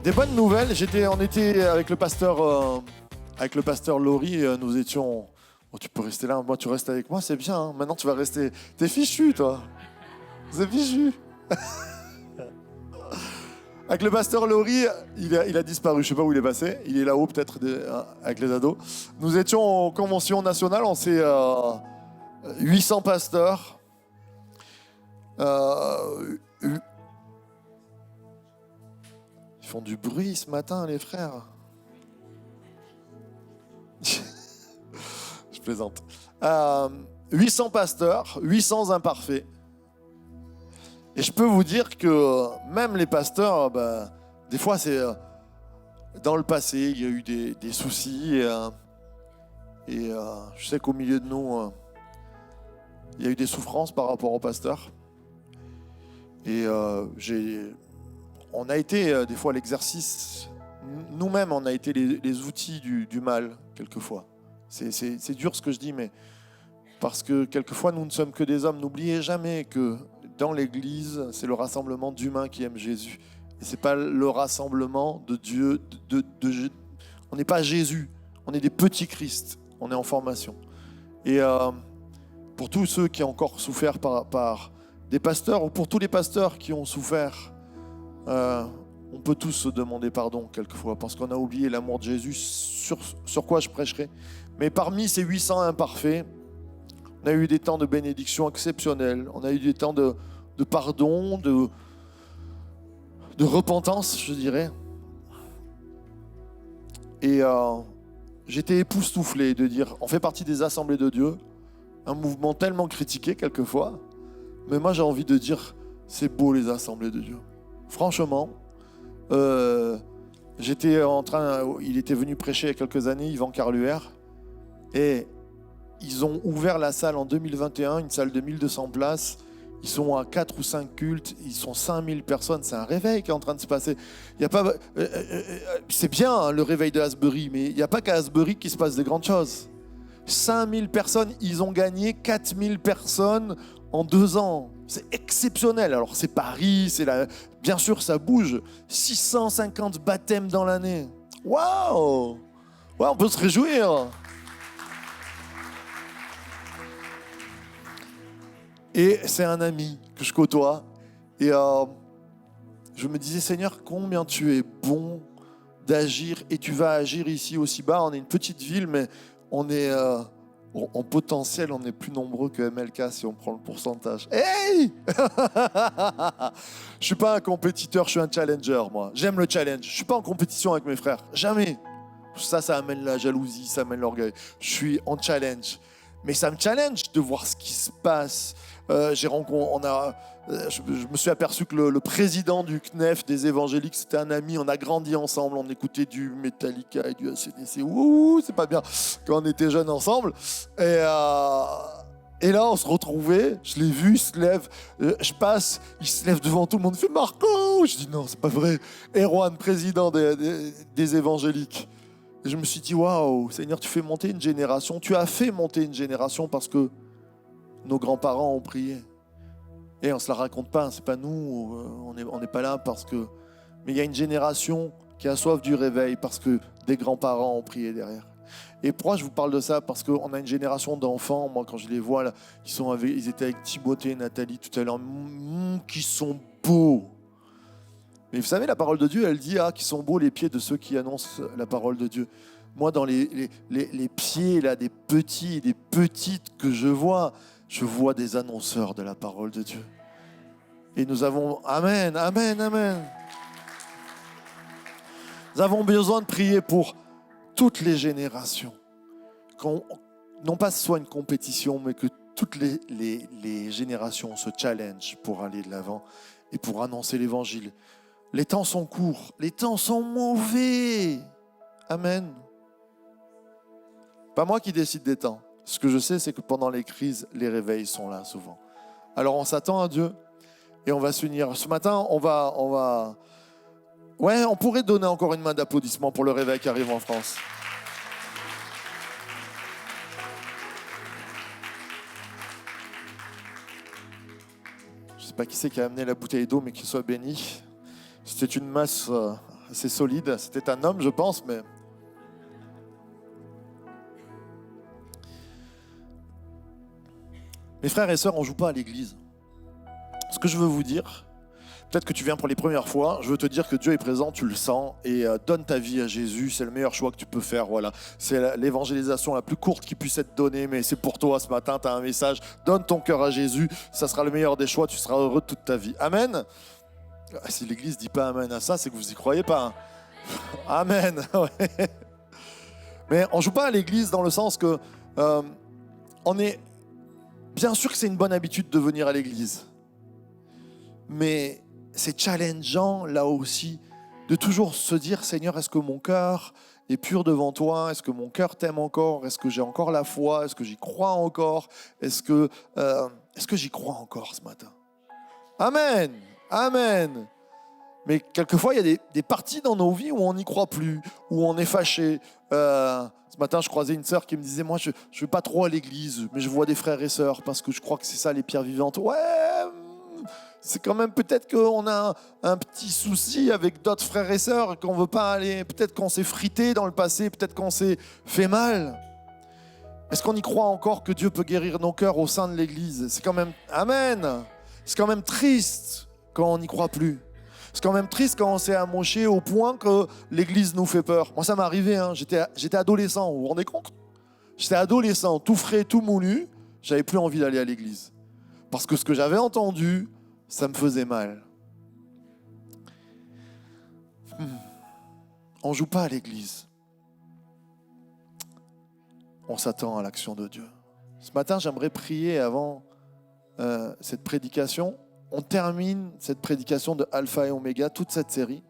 Des bonnes nouvelles. On était avec le pasteur Laurie. Nous étions. Oh, tu peux rester là. Moi, tu restes avec moi, c'est bien. Hein. Maintenant, tu vas rester. T'es fichu, toi. C'est fichu. Avec le pasteur Laurie, il a disparu. Je sais pas où il est passé. Il est là-haut, peut-être, avec les ados. Nous étions en convention nationale. On s'est 800 pasteurs. Ils font du bruit ce matin, les frères. Je plaisante. 800 pasteurs, 800 imparfaits. Et je peux vous dire que même les pasteurs, des fois, c'est dans le passé, il y a eu des soucis. Et je sais qu'au milieu de nous, il y a eu des souffrances par rapport aux pasteurs. Et on a été des fois l'exercice, nous-mêmes, on a été les outils du mal, quelquefois. C'est dur ce que je dis, mais parce que quelquefois, nous ne sommes que des hommes. N'oubliez jamais que dans l'Église, c'est le rassemblement d'humains qui aiment Jésus. Et ce n'est pas le rassemblement de Dieu. On n'est pas Jésus, on est des petits Christ. On est en formation. Et pour tous ceux qui ont encore souffert par des pasteurs, ou pour tous les pasteurs qui ont souffert, on peut tous se demander pardon quelquefois, parce qu'on a oublié l'amour de Jésus, sur quoi je prêcherai. Mais parmi ces 800 imparfaits, on a eu des temps de bénédiction exceptionnels, on a eu des temps de pardon, de repentance, je dirais. Et j'étais époustouflé de dire, on fait partie des assemblées de Dieu, un mouvement tellement critiqué quelquefois, mais moi j'ai envie de dire, c'est beau les assemblées de Dieu. Franchement, il était venu prêcher il y a quelques années, Yvan Carluère, et ils ont ouvert la salle en 2021, une salle de 1200 places. Ils sont à 4 ou 5 cultes, ils sont 5000 personnes. C'est un réveil qui est en train de se passer. Il y a pas, c'est bien hein, le réveil de Asbury, mais il n'y a pas qu'à Asbury qu'il se passe des grandes choses. 5000 personnes, ils ont gagné 4000 personnes en 2 ans. C'est exceptionnel. Alors c'est Paris, bien sûr ça bouge. 650 baptêmes dans l'année. Waouh! Ouais, on peut se réjouir. Et c'est un ami que je côtoie. Et je me disais, Seigneur, combien tu es bon d'agir. Et tu vas agir ici aussi bas. On est une petite ville, mais on est en potentiel, on est plus nombreux que MLK si on prend le pourcentage. Hey! Je suis pas un compétiteur, je suis un challenger, moi. J'aime le challenge. Je suis pas en compétition avec mes frères. Jamais. Ça amène la jalousie, ça amène l'orgueil. Je suis en challenge. Mais ça me challenge de voir ce qui se passe. Je me suis aperçu que le président du CNEF des évangéliques, c'était un ami. On a grandi ensemble, on écoutait du Metallica et du AC/DC. Ouh, c'est pas bien quand on était jeunes ensemble. Et là, on se retrouvait. Je l'ai vu, il se lève. Je passe, il se lève devant tout le monde. Il fait Marco. Je dis non, c'est pas vrai. Erwan, président des évangéliques. Et je me suis dit, waouh, Seigneur, tu fais monter une génération. Tu as fait monter une génération parce que nos grands-parents ont prié. Et on ne se la raconte pas, c'est pas nous, on n'est pas là parce que... Mais il y a une génération qui a soif du réveil parce que des grands-parents ont prié derrière. Et pourquoi je vous parle de ça? Parce qu'on a une génération d'enfants, moi quand je les vois, là, ils étaient avec Timothée et Nathalie tout à l'heure, qui sont beaux. Mais vous savez, la parole de Dieu, elle dit qu'ils sont beaux les pieds de ceux qui annoncent la parole de Dieu. Moi, dans les pieds là, des petits et des petites que je vois des annonceurs de la parole de Dieu. Et nous avons... Amen, amen, amen. Nous avons besoin de prier pour toutes les générations. Non pas que ce soit une compétition, mais que toutes les générations se challengent pour aller de l'avant et pour annoncer l'évangile. Les temps sont courts, les temps sont mauvais. Amen. Pas moi qui décide des temps. Ce que je sais, c'est que pendant les crises, les réveils sont là souvent. Alors on s'attend à Dieu et on va s'unir. Ce matin, on pourrait donner encore une main d'applaudissement pour le réveil qui arrive en France. Je ne sais pas qui c'est qui a amené la bouteille d'eau, mais qu'il soit béni. C'était une masse C'est solide. C'était un homme, je pense, mais... Mes frères et sœurs, on ne joue pas à l'église. Ce que je veux vous dire, peut-être que tu viens pour les premières fois, je veux te dire que Dieu est présent, tu le sens, et donne ta vie à Jésus, c'est le meilleur choix que tu peux faire. Voilà. C'est l'évangélisation la plus courte qui puisse être donnée, mais c'est pour toi ce matin, tu as un message, donne ton cœur à Jésus, ça sera le meilleur des choix, tu seras heureux toute ta vie. Amen. Si l'église ne dit pas amen à ça, c'est que vous n'y croyez pas. Hein. Amen. Ouais. Mais on ne joue pas à l'église dans le sens que on est... Bien sûr que c'est une bonne habitude de venir à l'église, mais c'est challengeant là aussi de toujours se dire, Seigneur, est-ce que mon cœur est pur devant toi? Est-ce que mon cœur t'aime encore? Est-ce que j'ai encore la foi? Est-ce que j'y crois encore? Est-ce que j'y crois encore ce matin? Amen, amen. Mais quelquefois, il y a des parties dans nos vies où on n'y croit plus, où on est fâché. Ce matin, je croisais une sœur qui me disait, moi, je ne vais pas trop à l'église, mais je vois des frères et sœurs parce que je crois que c'est ça les pierres vivantes. Ouais, c'est quand même peut-être qu'on a un petit souci avec d'autres frères et sœurs, qu'on ne veut pas aller, peut-être qu'on s'est frité dans le passé, peut-être qu'on s'est fait mal. Est-ce qu'on y croit encore que Dieu peut guérir nos cœurs au sein de l'église? C'est quand même, amen, c'est quand même triste quand on n'y croit plus. C'est quand même triste quand on s'est amoché au point que l'église nous fait peur. Moi, ça m'est arrivé, hein. J'étais adolescent, vous vous rendez compte? J'étais adolescent, tout frais, tout moulu. J'avais plus envie d'aller à l'église. Parce que ce que j'avais entendu, ça me faisait mal. On ne joue pas à l'église. On s'attend à l'action de Dieu. Ce matin, j'aimerais prier avant cette prédication. On termine cette prédication de Alpha et Oméga, toute cette série.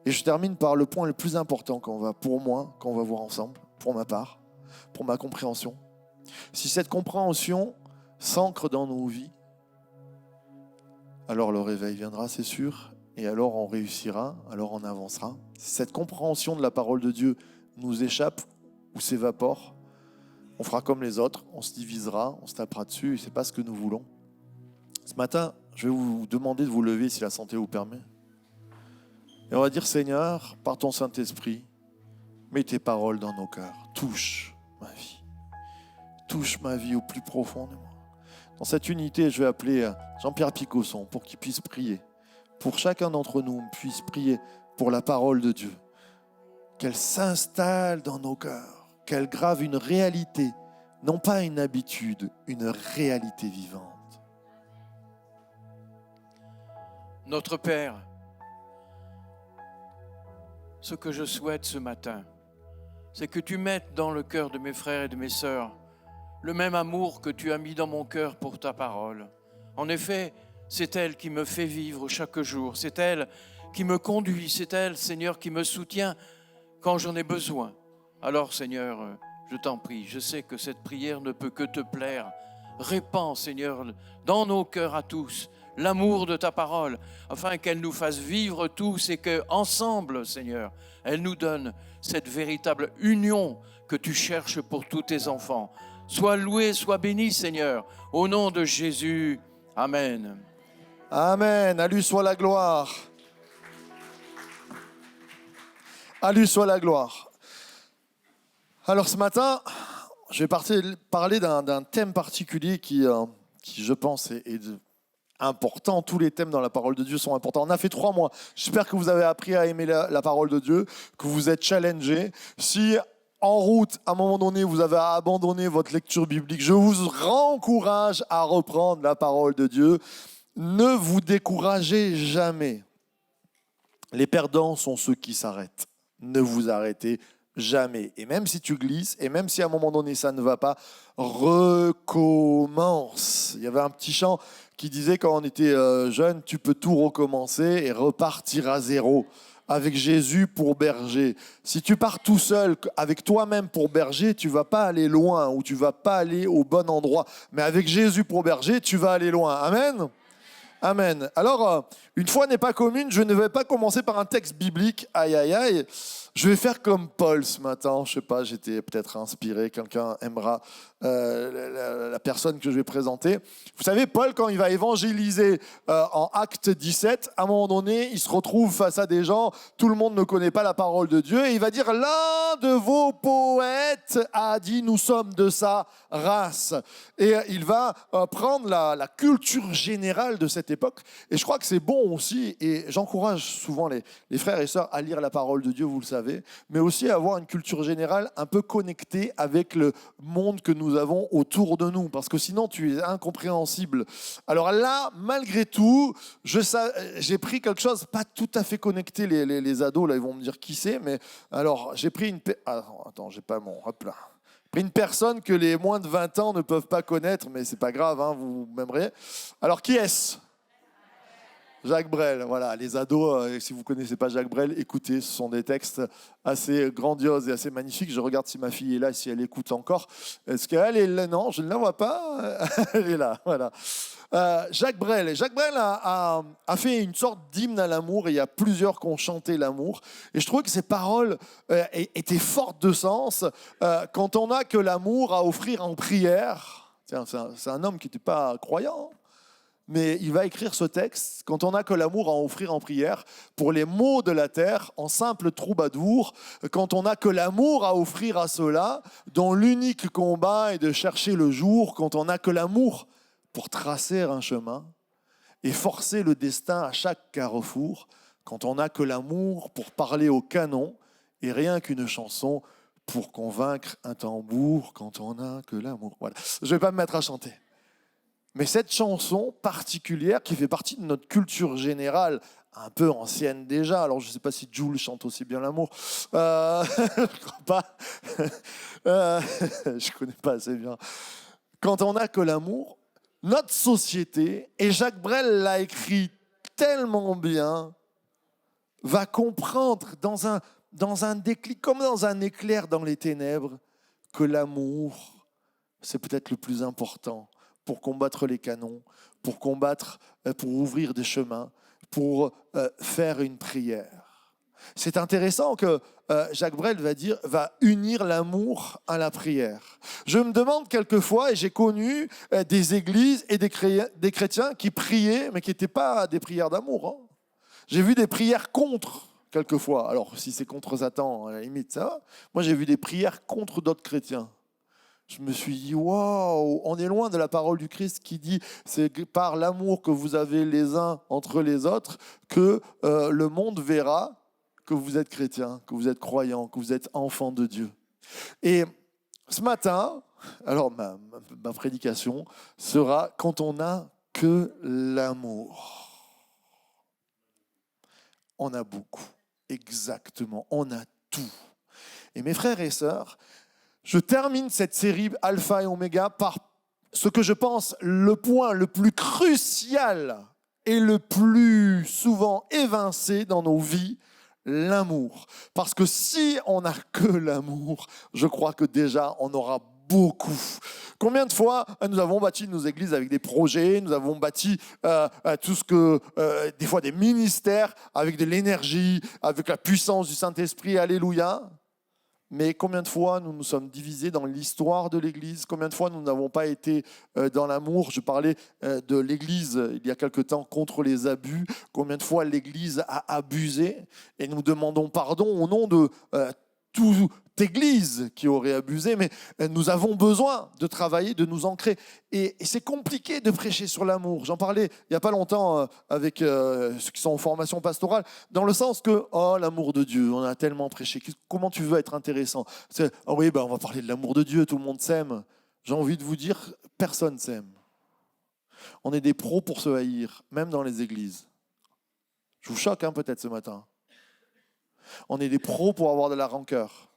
Et je termine par le point le plus important qu'on va voir ensemble, pour ma part, pour ma compréhension. Si cette compréhension s'ancre dans nos vies, alors le réveil viendra, c'est sûr, et alors on réussira, alors on avancera. Si cette compréhension de la parole de Dieu nous échappe ou s'évapore, on fera comme les autres, on se divisera, on se tapera dessus, et ce n'est pas ce que nous voulons. Ce matin, je vais vous demander de vous lever si la santé vous permet. Et on va dire, Seigneur, par ton Saint-Esprit, mets tes paroles dans nos cœurs. Touche ma vie. Touche ma vie au plus profond de moi. Dans cette unité, je vais appeler Jean-Pierre Picosson pour qu'il puisse prier. Pour chacun d'entre nous, on puisse prier pour la parole de Dieu. Qu'elle s'installe dans nos cœurs. Qu'elle grave une réalité, non pas une habitude, une réalité vivante. Notre Père, ce que je souhaite ce matin, c'est que tu mettes dans le cœur de mes frères et de mes sœurs le même amour que tu as mis dans mon cœur pour ta parole. En effet, c'est elle qui me fait vivre chaque jour, c'est elle qui me conduit, c'est elle, Seigneur, qui me soutient quand j'en ai besoin. Alors, Seigneur, je t'en prie, je sais que cette prière ne peut que te plaire. Répands, Seigneur, dans nos cœurs à tous, l'amour de ta parole, afin qu'elle nous fasse vivre tous et qu'ensemble, Seigneur, elle nous donne cette véritable union que tu cherches pour tous tes enfants. Sois loué, sois béni, Seigneur, au nom de Jésus. Amen. Amen. À lui soit la gloire. À lui soit la gloire. Alors ce matin, je vais parler d'un thème particulier qui je pense, est important. Tous les thèmes dans la parole de Dieu sont importants. On a fait 3 mois. J'espère que vous avez appris à aimer la parole de Dieu, que vous êtes challengés. Si en route, à un moment donné, vous avez abandonné votre lecture biblique, je vous rencourage à reprendre la parole de Dieu. Ne vous découragez jamais. Les perdants sont ceux qui s'arrêtent. Ne vous arrêtez jamais. Et même si tu glisses, et même si à un moment donné ça ne va pas, recommence. Il y avait un petit chant qui disait quand on était jeune, tu peux tout recommencer et repartir à zéro. Avec Jésus pour berger. Si tu pars tout seul, avec toi-même pour berger, tu ne vas pas aller loin ou tu ne vas pas aller au bon endroit. Mais avec Jésus pour berger, tu vas aller loin. Amen. Amen. Alors, une fois n'est pas commune, je ne vais pas commencer par un texte biblique. Aïe, aïe, aïe. Je vais faire comme Paul ce matin. Je sais pas, j'étais peut-être inspiré. Quelqu'un aimera la personne que je vais présenter. Vous savez, Paul, quand il va évangéliser en Acte 17, à un moment donné, il se retrouve face à des gens. Tout le monde ne connaît pas la parole de Dieu. Et il va dire, l'un de vos poètes a dit, nous sommes de sa race. Et il va prendre la culture générale de cette époque. Et je crois que c'est bon aussi. Et j'encourage souvent les frères et sœurs à lire la parole de Dieu, vous le savez, mais aussi à avoir une culture générale un peu connectée avec le monde que nous avons autour de nous, parce que sinon tu es incompréhensible. Alors là, malgré tout, j'ai pris quelque chose pas tout à fait connecté. Les ados, là, ils vont me dire qui c'est, mais alors j'ai pris attends, j'ai pas mon... Hop là. Pris une personne que les moins de 20 ans ne peuvent pas connaître, mais c'est pas grave, hein, vous m'aimerez. Alors qui est-ce ? Jacques Brel, voilà, les ados, si vous ne connaissez pas Jacques Brel, écoutez, ce sont des textes assez grandioses et assez magnifiques. Je regarde si ma fille est là, si elle écoute encore. Est-ce qu'elle est là ? Non, je ne la vois pas. Elle est là, voilà. Jacques Brel a fait une sorte d'hymne à l'amour, et il y a plusieurs qui ont chanté l'amour. Et je trouvais que ces paroles étaient fortes de sens. Quand on n'a que l'amour à offrir en prière, tiens, c'est un homme qui n'était pas croyant, hein, mais il va écrire ce texte, quand on n'a que l'amour à offrir en prière, pour les maux de la terre, en simple troubadour, quand on n'a que l'amour à offrir à ceux-là, dont l'unique combat est de chercher le jour, quand on n'a que l'amour pour tracer un chemin et forcer le destin à chaque carrefour, quand on n'a que l'amour pour parler au canon et rien qu'une chanson pour convaincre un tambour, quand on n'a que l'amour. Voilà. Je ne vais pas me mettre à chanter. Mais cette chanson particulière qui fait partie de notre culture générale, un peu ancienne déjà, alors je ne sais pas si Jules chante aussi bien l'amour, je ne crois pas, je ne connais pas assez bien. Quand on n'a que l'amour, notre société, et Jacques Brel l'a écrit tellement bien, va comprendre dans un déclic, comme dans un éclair dans les ténèbres, que l'amour, c'est peut-être le plus important pour combattre les canons, pour ouvrir des chemins, pour faire une prière. C'est intéressant que Jacques Brel va unir l'amour à la prière. Je me demande quelquefois, et j'ai connu des églises et des chrétiens qui priaient, mais qui n'étaient pas des prières d'amour, hein. J'ai vu des prières contre, quelquefois. Alors, si c'est contre Satan, à la limite, ça va. Moi, j'ai vu des prières contre d'autres chrétiens. Je me suis dit, waouh, on est loin de la parole du Christ qui dit, c'est par l'amour que vous avez les uns entre les autres que le monde verra que vous êtes chrétien, que vous êtes croyant, que vous êtes enfant de Dieu. Et ce matin, alors ma prédication sera quand on n'a que l'amour. On a beaucoup, exactement, on a tout. Et mes frères et sœurs, je termine cette série Alpha et Oméga par ce que je pense le point le plus crucial et le plus souvent évincé dans nos vies, l'amour. Parce que si on n'a que l'amour, je crois que déjà on aura beaucoup. Combien de fois nous avons bâti nos églises avec des projets, nous avons bâti tout ce que, des fois des ministères avec de l'énergie, avec la puissance du Saint-Esprit, alléluia. Mais combien de fois nous nous sommes divisés dans l'histoire de l'Église? Combien de fois nous n'avons pas été dans l'amour? Je parlais de l'Église il y a quelque temps contre les abus. Combien de fois l'Église a abusé? Et nous demandons pardon au nom de toute Église qui aurait abusé. Mais nous avons besoin de travailler, de nous ancrer. Et c'est compliqué de prêcher sur l'amour. J'en parlais il n'y a pas longtemps avec ceux qui sont en formation pastorale, dans le sens que, oh, l'amour de Dieu, on a tellement prêché. Comment tu veux être intéressant? Oh oui, on va parler de l'amour de Dieu, tout le monde s'aime. J'ai envie de vous dire, personne s'aime. On est des pros pour se haïr, même dans les églises. Je vous choque peut-être ce matin. On est des pros pour avoir de la rancœur.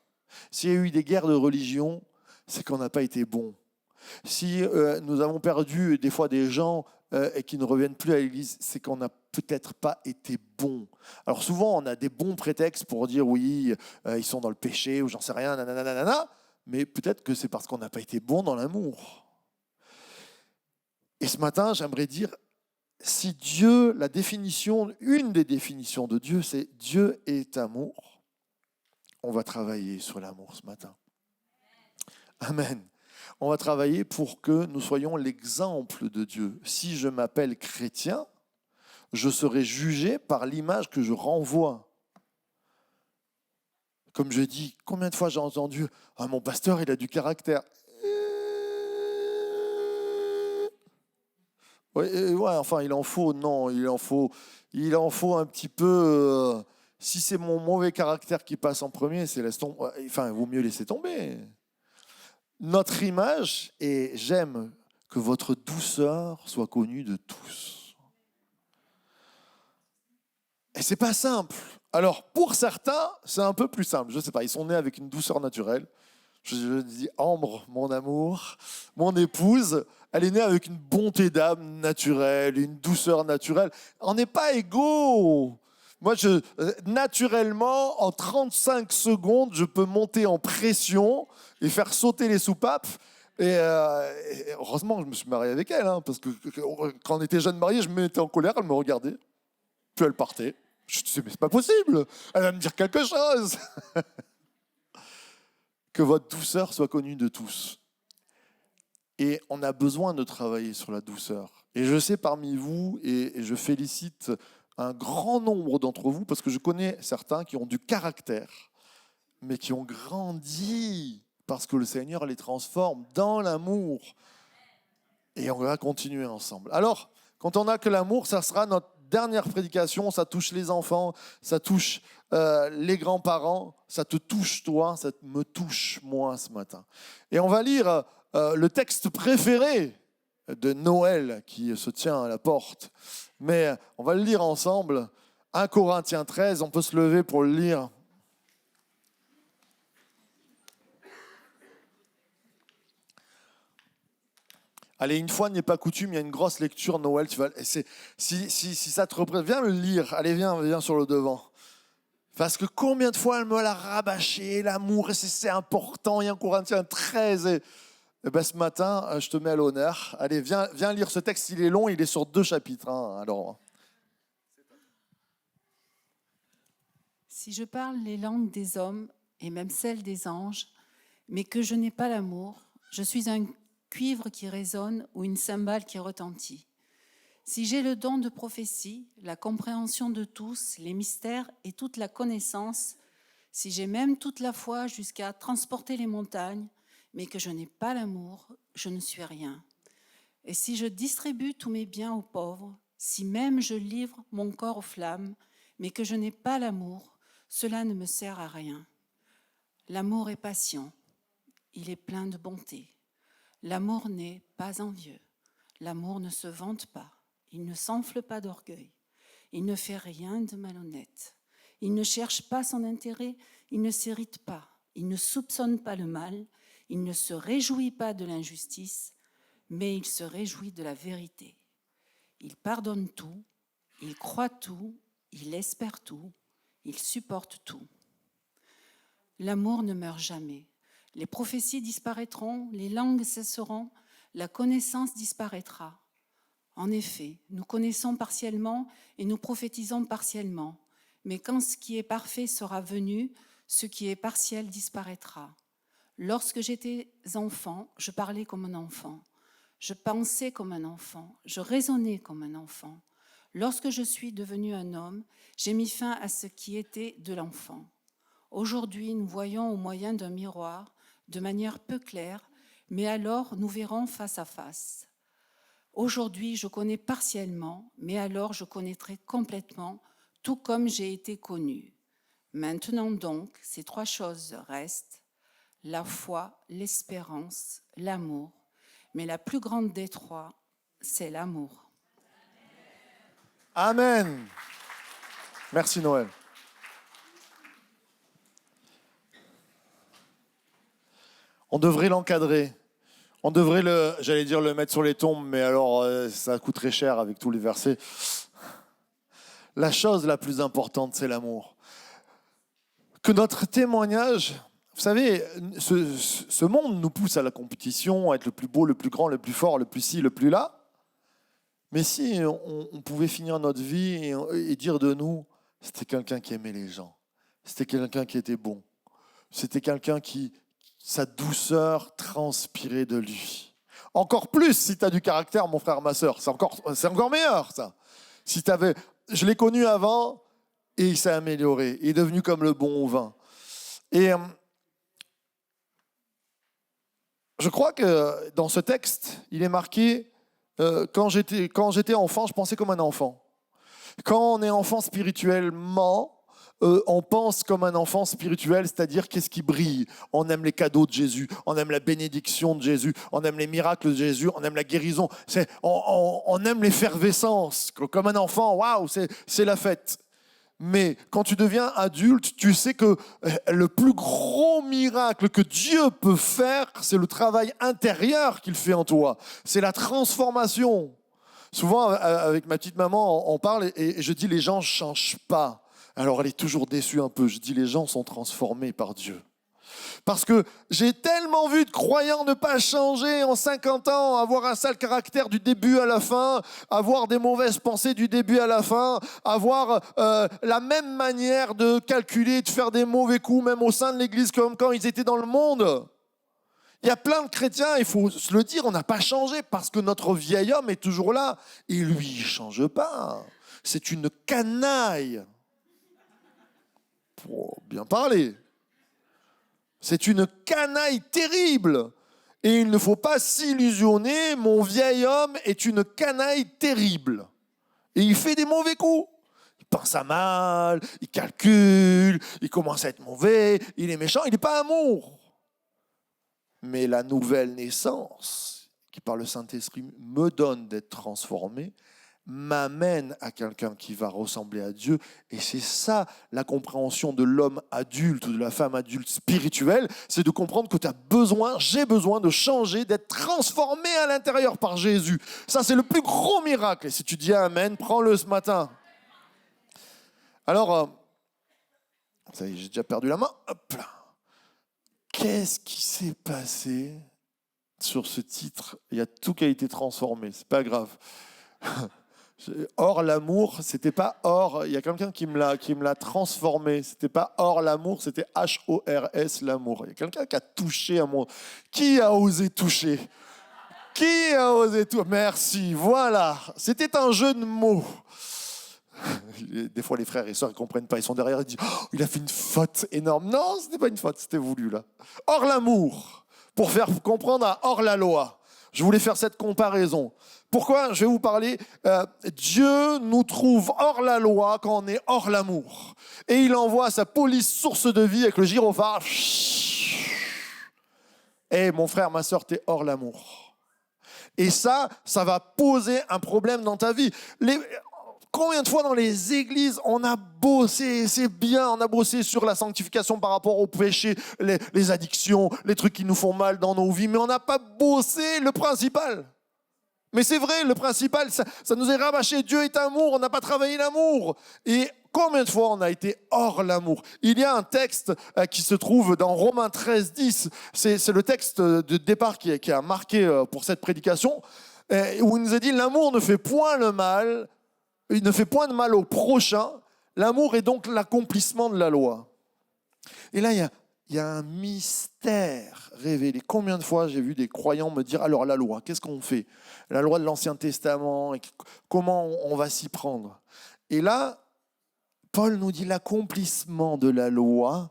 S'il y a eu des guerres de religion, c'est qu'on n'a pas été bon. Si nous avons perdu des fois des gens et qui ne reviennent plus à l'église, c'est qu'on n'a peut-être pas été bon. Alors souvent, on a des bons prétextes pour dire oui, ils sont dans le péché ou j'en sais rien, nanana, mais peut-être que c'est parce qu'on n'a pas été bon dans l'amour. Et ce matin, j'aimerais dire, si Dieu, une des définitions de Dieu, c'est Dieu est amour, on va travailler sur l'amour ce matin. Amen. On va travailler pour que nous soyons l'exemple de Dieu. Si je m'appelle chrétien, je serai jugé par l'image que je renvoie. Comme je dis, combien de fois j'ai entendu « Ah, mon pasteur, il a du caractère ». Ouais, enfin, il en faut, non, il en faut un petit peu. Si c'est mon mauvais caractère qui passe en premier, c'est laisse tomber. Enfin, il vaut mieux laisser tomber. Notre image, et j'aime que votre douceur soit connue de tous. Et c'est pas simple. Alors, pour certains, c'est un peu plus simple. Je sais pas, ils sont nés avec une douceur naturelle. Je dis Ambre, mon amour, mon épouse, elle est née avec une bonté d'âme naturelle, une douceur naturelle. On n'est pas égaux. Moi, naturellement, en 35 secondes, je peux monter en pression et faire sauter les soupapes. Et heureusement que je me suis marié avec elle, hein, parce que quand on était jeunes mariés, je me mettais en colère, elle me regardait, puis elle partait. Je disais, mais c'est pas possible, elle va me dire quelque chose. Que votre douceur soit connue de tous. Et on a besoin de travailler sur la douceur. Et je sais parmi vous, et je félicite un grand nombre d'entre vous, parce que je connais certains qui ont du caractère, mais qui ont grandi parce que le Seigneur les transforme dans l'amour. Et on va continuer ensemble. Alors, quand on n'a que l'amour, ça sera notre dernière prédication. Ça touche les enfants, ça touche les grands-parents, ça te touche toi, ça me touche moi ce matin. Et on va lire le texte préféré de Noël qui se tient à la porte. Mais on va le lire ensemble. 1 Corinthiens 13, on peut se lever pour le lire. Allez, une fois n'est pas coutume, il y a une grosse lecture Noël. Si ça te représente, viens le lire. Allez, viens sur le devant. Parce que combien de fois elle me l'a rabâché, l'amour, et c'est important. Il y a 1 Corinthiens 13. Et ben, ce matin, je te mets à l'honneur. Allez, viens lire ce texte. Il est long, il est sur 2 chapitres. Hein, alors. Si je parle les langues des hommes et même celles des anges, mais que je n'ai pas l'amour, je suis un cuivre qui résonne ou une cymbale qui retentit. Si j'ai le don de prophétie, la compréhension de tous, les mystères et toute la connaissance, si j'ai même toute la foi jusqu'à transporter les montagnes, mais que je n'ai pas l'amour, je ne suis rien. Et si je distribue tous mes biens aux pauvres, si même je livre mon corps aux flammes, mais que je n'ai pas l'amour, cela ne me sert à rien. L'amour est patient, il est plein de bonté. L'amour n'est pas envieux, l'amour ne se vante pas, il ne s'enfle pas d'orgueil, il ne fait rien de malhonnête, il ne cherche pas son intérêt, il ne s'irrite pas, il ne soupçonne pas le mal, il ne se réjouit pas de l'injustice, mais il se réjouit de la vérité. Il pardonne tout, il croit tout, il espère tout, il supporte tout. L'amour ne meurt jamais. Les prophéties disparaîtront, les langues cesseront, la connaissance disparaîtra. En effet, nous connaissons partiellement et nous prophétisons partiellement, mais quand ce qui est parfait sera venu, ce qui est partiel disparaîtra. Lorsque j'étais enfant, je parlais comme un enfant, je pensais comme un enfant, je raisonnais comme un enfant. Lorsque je suis devenu un homme, j'ai mis fin à ce qui était de l'enfant. Aujourd'hui, nous voyons au moyen d'un miroir, de manière peu claire, mais alors nous verrons face à face. Aujourd'hui, je connais partiellement, mais alors je connaîtrai complètement, tout comme j'ai été connu. Maintenant donc, ces 3 choses restent, la foi, l'espérance, l'amour. Mais la plus grande des 3, c'est l'amour. Amen. Merci Noël. On devrait l'encadrer. On devrait le mettre sur les tombes, mais alors ça coûterait cher avec tous les versets. La chose la plus importante, c'est l'amour. Que notre témoignage, vous savez, ce monde nous pousse à la compétition, à être le plus beau, le plus grand, le plus fort, le plus ci, le plus là. Mais si on pouvait finir notre vie et dire de nous, c'était quelqu'un qui aimait les gens, c'était quelqu'un qui était bon, C'était quelqu'un qui, sa douceur transpirait de lui. Encore plus si tu as du caractère, mon frère, ma soeur. C'est encore meilleur, ça. Si t'avais, je l'ai connu avant et il s'est amélioré. Il est devenu comme le bon vin. Et je crois que dans ce texte, il est marqué quand j'étais enfant, je pensais comme un enfant. Quand on est enfant spirituellement, on pense comme un enfant spirituel, c'est-à-dire qu'est-ce qui brille. On aime les cadeaux de Jésus, on aime la bénédiction de Jésus, on aime les miracles de Jésus, on aime la guérison. On aime l'effervescence. Comme un enfant, waouh, c'est la fête. Mais quand tu deviens adulte, tu sais que le plus gros miracle que Dieu peut faire, c'est le travail intérieur qu'il fait en toi. C'est la transformation. Souvent, avec ma petite maman, on parle et je dis les gens ne changent pas. Alors elle est toujours déçue un peu. Je dis les gens sont transformés par Dieu. Parce que j'ai tellement vu de croyants ne pas changer en 50 ans, avoir un sale caractère du début à la fin, avoir des mauvaises pensées du début à la fin, avoir la même manière de calculer, de faire des mauvais coups, même au sein de l'Église, comme quand ils étaient dans le monde. Il y a plein de chrétiens, il faut se le dire, on n'a pas changé parce que notre vieil homme est toujours là. Et lui, il ne change pas. C'est une canaille. Pour bien parler. C'est une canaille terrible. Et il ne faut pas s'illusionner, mon vieil homme est une canaille terrible. Et il fait des mauvais coups. Il pense à mal, il calcule, il commence à être mauvais, il est méchant, il n'est pas amour. Mais la nouvelle naissance, qui par le Saint-Esprit me donne d'être transformé, m'amène à quelqu'un qui va ressembler à Dieu. Et c'est ça la compréhension de l'homme adulte ou de la femme adulte spirituelle, c'est de comprendre que j'ai besoin de changer, d'être transformé à l'intérieur par Jésus. Ça, c'est le plus gros miracle. Et si tu dis Amen, prends-le ce matin. Alors, ça y est, j'ai déjà perdu la main. Hop là. Qu'est-ce qui s'est passé sur ce titre? Il y a tout qui a été transformé, c'est pas grave. Or l'amour, c'était pas or. Il y a quelqu'un qui me l'a transformé. C'était pas or l'amour, c'était H-O-R-S l'amour. Il y a quelqu'un qui a touché à mon. Qui a osé toucher? Qui a osé toucher? Merci. Voilà. C'était un jeu de mots. Des fois, les frères et sœurs ne comprennent pas. Ils sont derrière et disent oh, il a fait une faute énorme. Non, ce n'était pas une faute, c'était voulu là. Hors l'amour, pour faire comprendre à hors la loi. Je voulais faire cette comparaison. Pourquoi? Je vais vous parler. Dieu nous trouve hors la loi quand on est hors l'amour. Et il envoie sa police source de vie avec le gyrophare. Et mon frère, ma sœur, t'es hors l'amour. Et ça va poser un problème dans ta vie. Combien de fois dans les églises, on a bossé, c'est bien, on a bossé sur la sanctification par rapport au péché, les addictions, les trucs qui nous font mal dans nos vies, mais on n'a pas bossé le principal. Mais c'est vrai, le principal, ça nous est rabâché. Dieu est amour, on n'a pas travaillé l'amour. Et combien de fois on a été hors l'amour? Il y a un texte qui se trouve dans Romains 13, 10. C'est le texte de départ qui a marqué pour cette prédication, où il nous a dit « L'amour ne fait point le mal ». Il ne fait point de mal au prochain. L'amour est donc l'accomplissement de la loi. Et là, il y a un mystère révélé. Combien de fois j'ai vu des croyants me dire, alors la loi, qu'est-ce qu'on fait? La loi de l'Ancien Testament, comment on va s'y prendre? Et là, Paul nous dit l'accomplissement de la loi,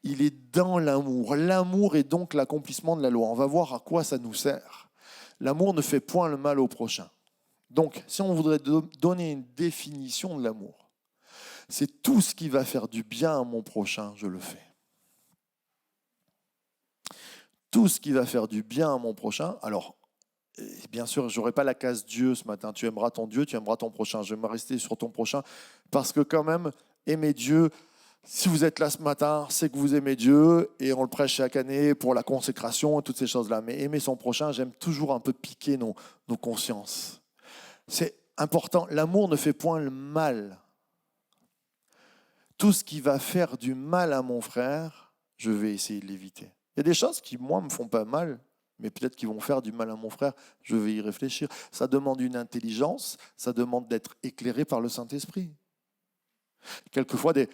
il est dans l'amour. L'amour est donc l'accomplissement de la loi. On va voir à quoi ça nous sert. L'amour ne fait point le mal au prochain. Donc, si on voudrait donner une définition de l'amour, c'est tout ce qui va faire du bien à mon prochain, je le fais. Tout ce qui va faire du bien à mon prochain. Alors, bien sûr, je n'aurai pas la case Dieu ce matin. Tu aimeras ton Dieu, tu aimeras ton prochain. Je vais me rester sur ton prochain parce que quand même, aimer Dieu, si vous êtes là ce matin, c'est que vous aimez Dieu et on le prêche chaque année pour la consécration et toutes ces choses-là. Mais aimer son prochain, j'aime toujours un peu piquer nos consciences. C'est important, l'amour ne fait point le mal. Tout ce qui va faire du mal à mon frère, je vais essayer de l'éviter. Il y a des choses qui, moi, me font pas mal, mais peut-être qu'ils vont faire du mal à mon frère, je vais y réfléchir. Ça demande une intelligence, ça demande d'être éclairé par le Saint-Esprit. Quelquefois, des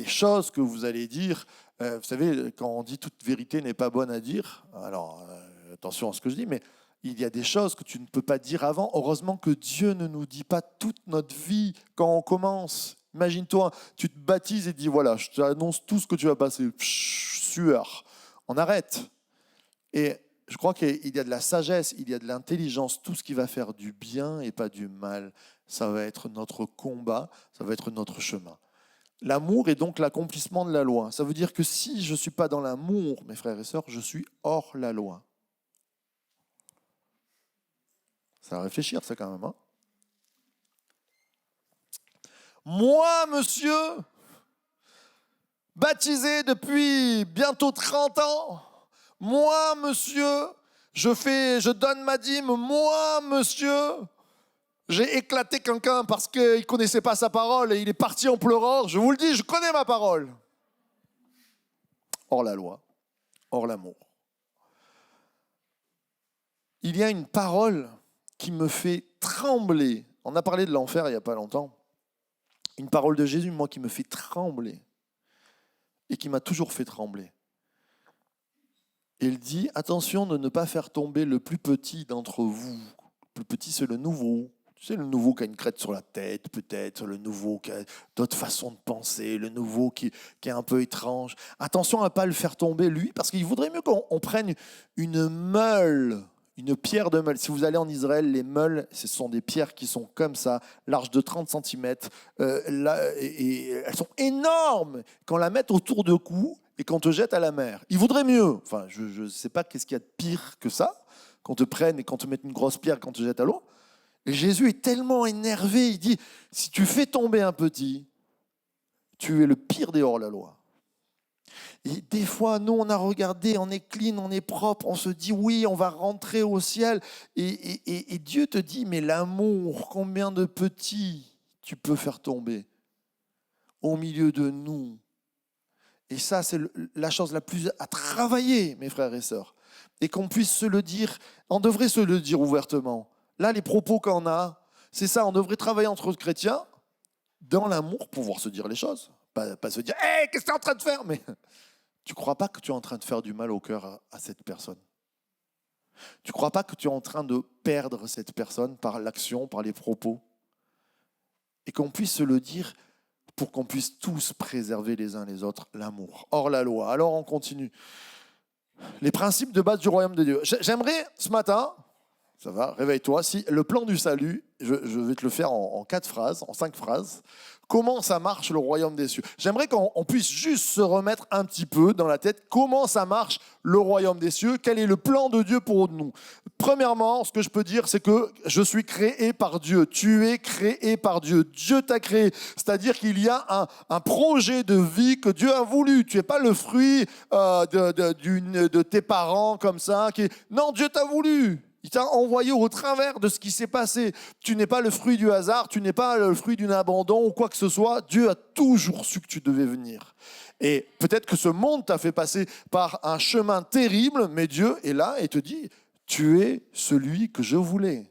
choses que vous allez dire, vous savez, quand on dit toute vérité n'est pas bonne à dire, alors attention à ce que je dis, mais il y a des choses que tu ne peux pas dire avant. Heureusement que Dieu ne nous dit pas toute notre vie quand on commence. Imagine-toi, tu te baptises et dis voilà, je t'annonce tout ce que tu vas passer. Sueur. On arrête. Et je crois qu'il y a de la sagesse, il y a de l'intelligence, tout ce qui va faire du bien et pas du mal. Ça va être notre combat, ça va être notre chemin. L'amour est donc l'accomplissement de la loi. Ça veut dire que si je ne suis pas dans l'amour, mes frères et sœurs, je suis hors la loi. Ça va réfléchir, ça, quand même. Hein. Moi, monsieur, baptisé depuis bientôt 30 ans, moi, monsieur, je donne ma dîme, moi, monsieur, j'ai éclaté quelqu'un parce qu'il ne connaissait pas sa parole et il est parti en pleurant. Je vous le dis, je connais ma parole. Hors la loi, hors l'amour. Il y a une parole qui me fait trembler. On a parlé de l'enfer il n'y a pas longtemps. Une parole de Jésus, moi, qui me fait trembler et qui m'a toujours fait trembler. Il dit, attention de ne pas faire tomber le plus petit d'entre vous. Le plus petit, c'est le nouveau. Tu sais, le nouveau qui a une crête sur la tête, peut-être, le nouveau qui a d'autres façons de penser, le nouveau qui est un peu étrange. Attention à ne pas le faire tomber, lui, parce qu'il vaudrait mieux qu'on prenne une meule, une pierre de meule. Si vous allez en Israël, les meules, ce sont des pierres qui sont comme ça, larges de 30 cm. Et elles sont énormes. Quand on la met autour de cou et qu'on te jette à la mer. Il vaudrait mieux. Enfin, je ne sais pas qu'est-ce qu'il y a de pire que ça, qu'on te prenne et qu'on te mette une grosse pierre et qu'on te jette à l'eau. Et Jésus est tellement énervé, il dit, si tu fais tomber un petit, tu es le pire des hors-la-loi. Et des fois, nous, on a regardé, on est clean, on est propre, on se dit, oui, on va rentrer au ciel. Et Dieu te dit, mais l'amour, combien de petits tu peux faire tomber au milieu de nous. Et ça, c'est la chose la plus à travailler, mes frères et sœurs. Et qu'on puisse se le dire, on devrait se le dire ouvertement. Là, les propos qu'on a, c'est ça, on devrait travailler entre chrétiens dans l'amour pour pouvoir se dire les choses. Pas se dire, hey, qu'est-ce que tu es en train de faire? Mais tu ne crois pas que tu es en train de faire du mal au cœur à cette personne. Tu ne crois pas que tu es en train de perdre cette personne par l'action, par les propos. Et qu'on puisse se le dire pour qu'on puisse tous préserver les uns les autres l'amour. Hors la loi. Alors on continue. Les principes de base du royaume de Dieu. J'aimerais ce matin... Ça va, réveille-toi. Si le plan du salut, je vais te le faire en 4 phrases, en 5 phrases. Comment ça marche le royaume des cieux? J'aimerais qu'on puisse juste se remettre un petit peu dans la tête comment ça marche le royaume des cieux, quel est le plan de Dieu pour nous. Premièrement, ce que je peux dire, c'est que je suis créé par Dieu. Tu es créé par Dieu. Dieu t'a créé. C'est-à-dire qu'il y a un projet de vie que Dieu a voulu. Tu n'es pas le fruit de tes parents comme ça. Non, Dieu t'a voulu. Il t'a envoyé au travers de ce qui s'est passé. Tu n'es pas le fruit du hasard, tu n'es pas le fruit d'un abandon ou quoi que ce soit. Dieu a toujours su que tu devais venir. Et peut-être que ce monde t'a fait passer par un chemin terrible, mais Dieu est là et te dit, tu es celui que je voulais.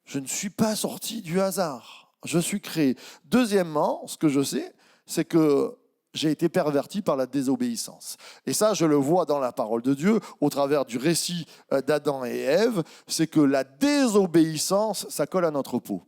Je ne suis pas sorti du hasard. Je suis créé. Deuxièmement, ce que je sais, c'est que j'ai été perverti par la désobéissance. Et ça, je le vois dans la parole de Dieu, au travers du récit d'Adam et Ève, c'est que la désobéissance, ça colle à notre peau.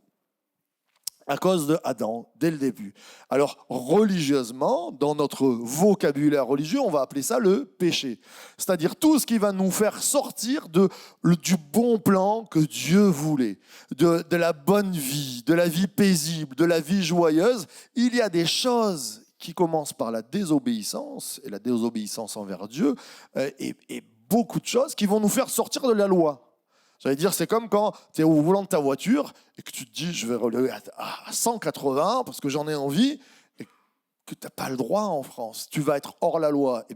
À cause de Adam, dès le début. Alors, religieusement, dans notre vocabulaire religieux, on va appeler ça le péché. C'est-à-dire tout ce qui va nous faire sortir du bon plan que Dieu voulait, de la bonne vie, de la vie paisible, de la vie joyeuse. Il y a des choses qui commence par la désobéissance, et la désobéissance envers Dieu, et beaucoup de choses qui vont nous faire sortir de la loi. J'allais dire, c'est comme quand tu es au volant de ta voiture et que tu te dis, je vais relever à 180 parce que j'en ai envie, et que tu n'as pas le droit en France. Tu vas être hors la loi.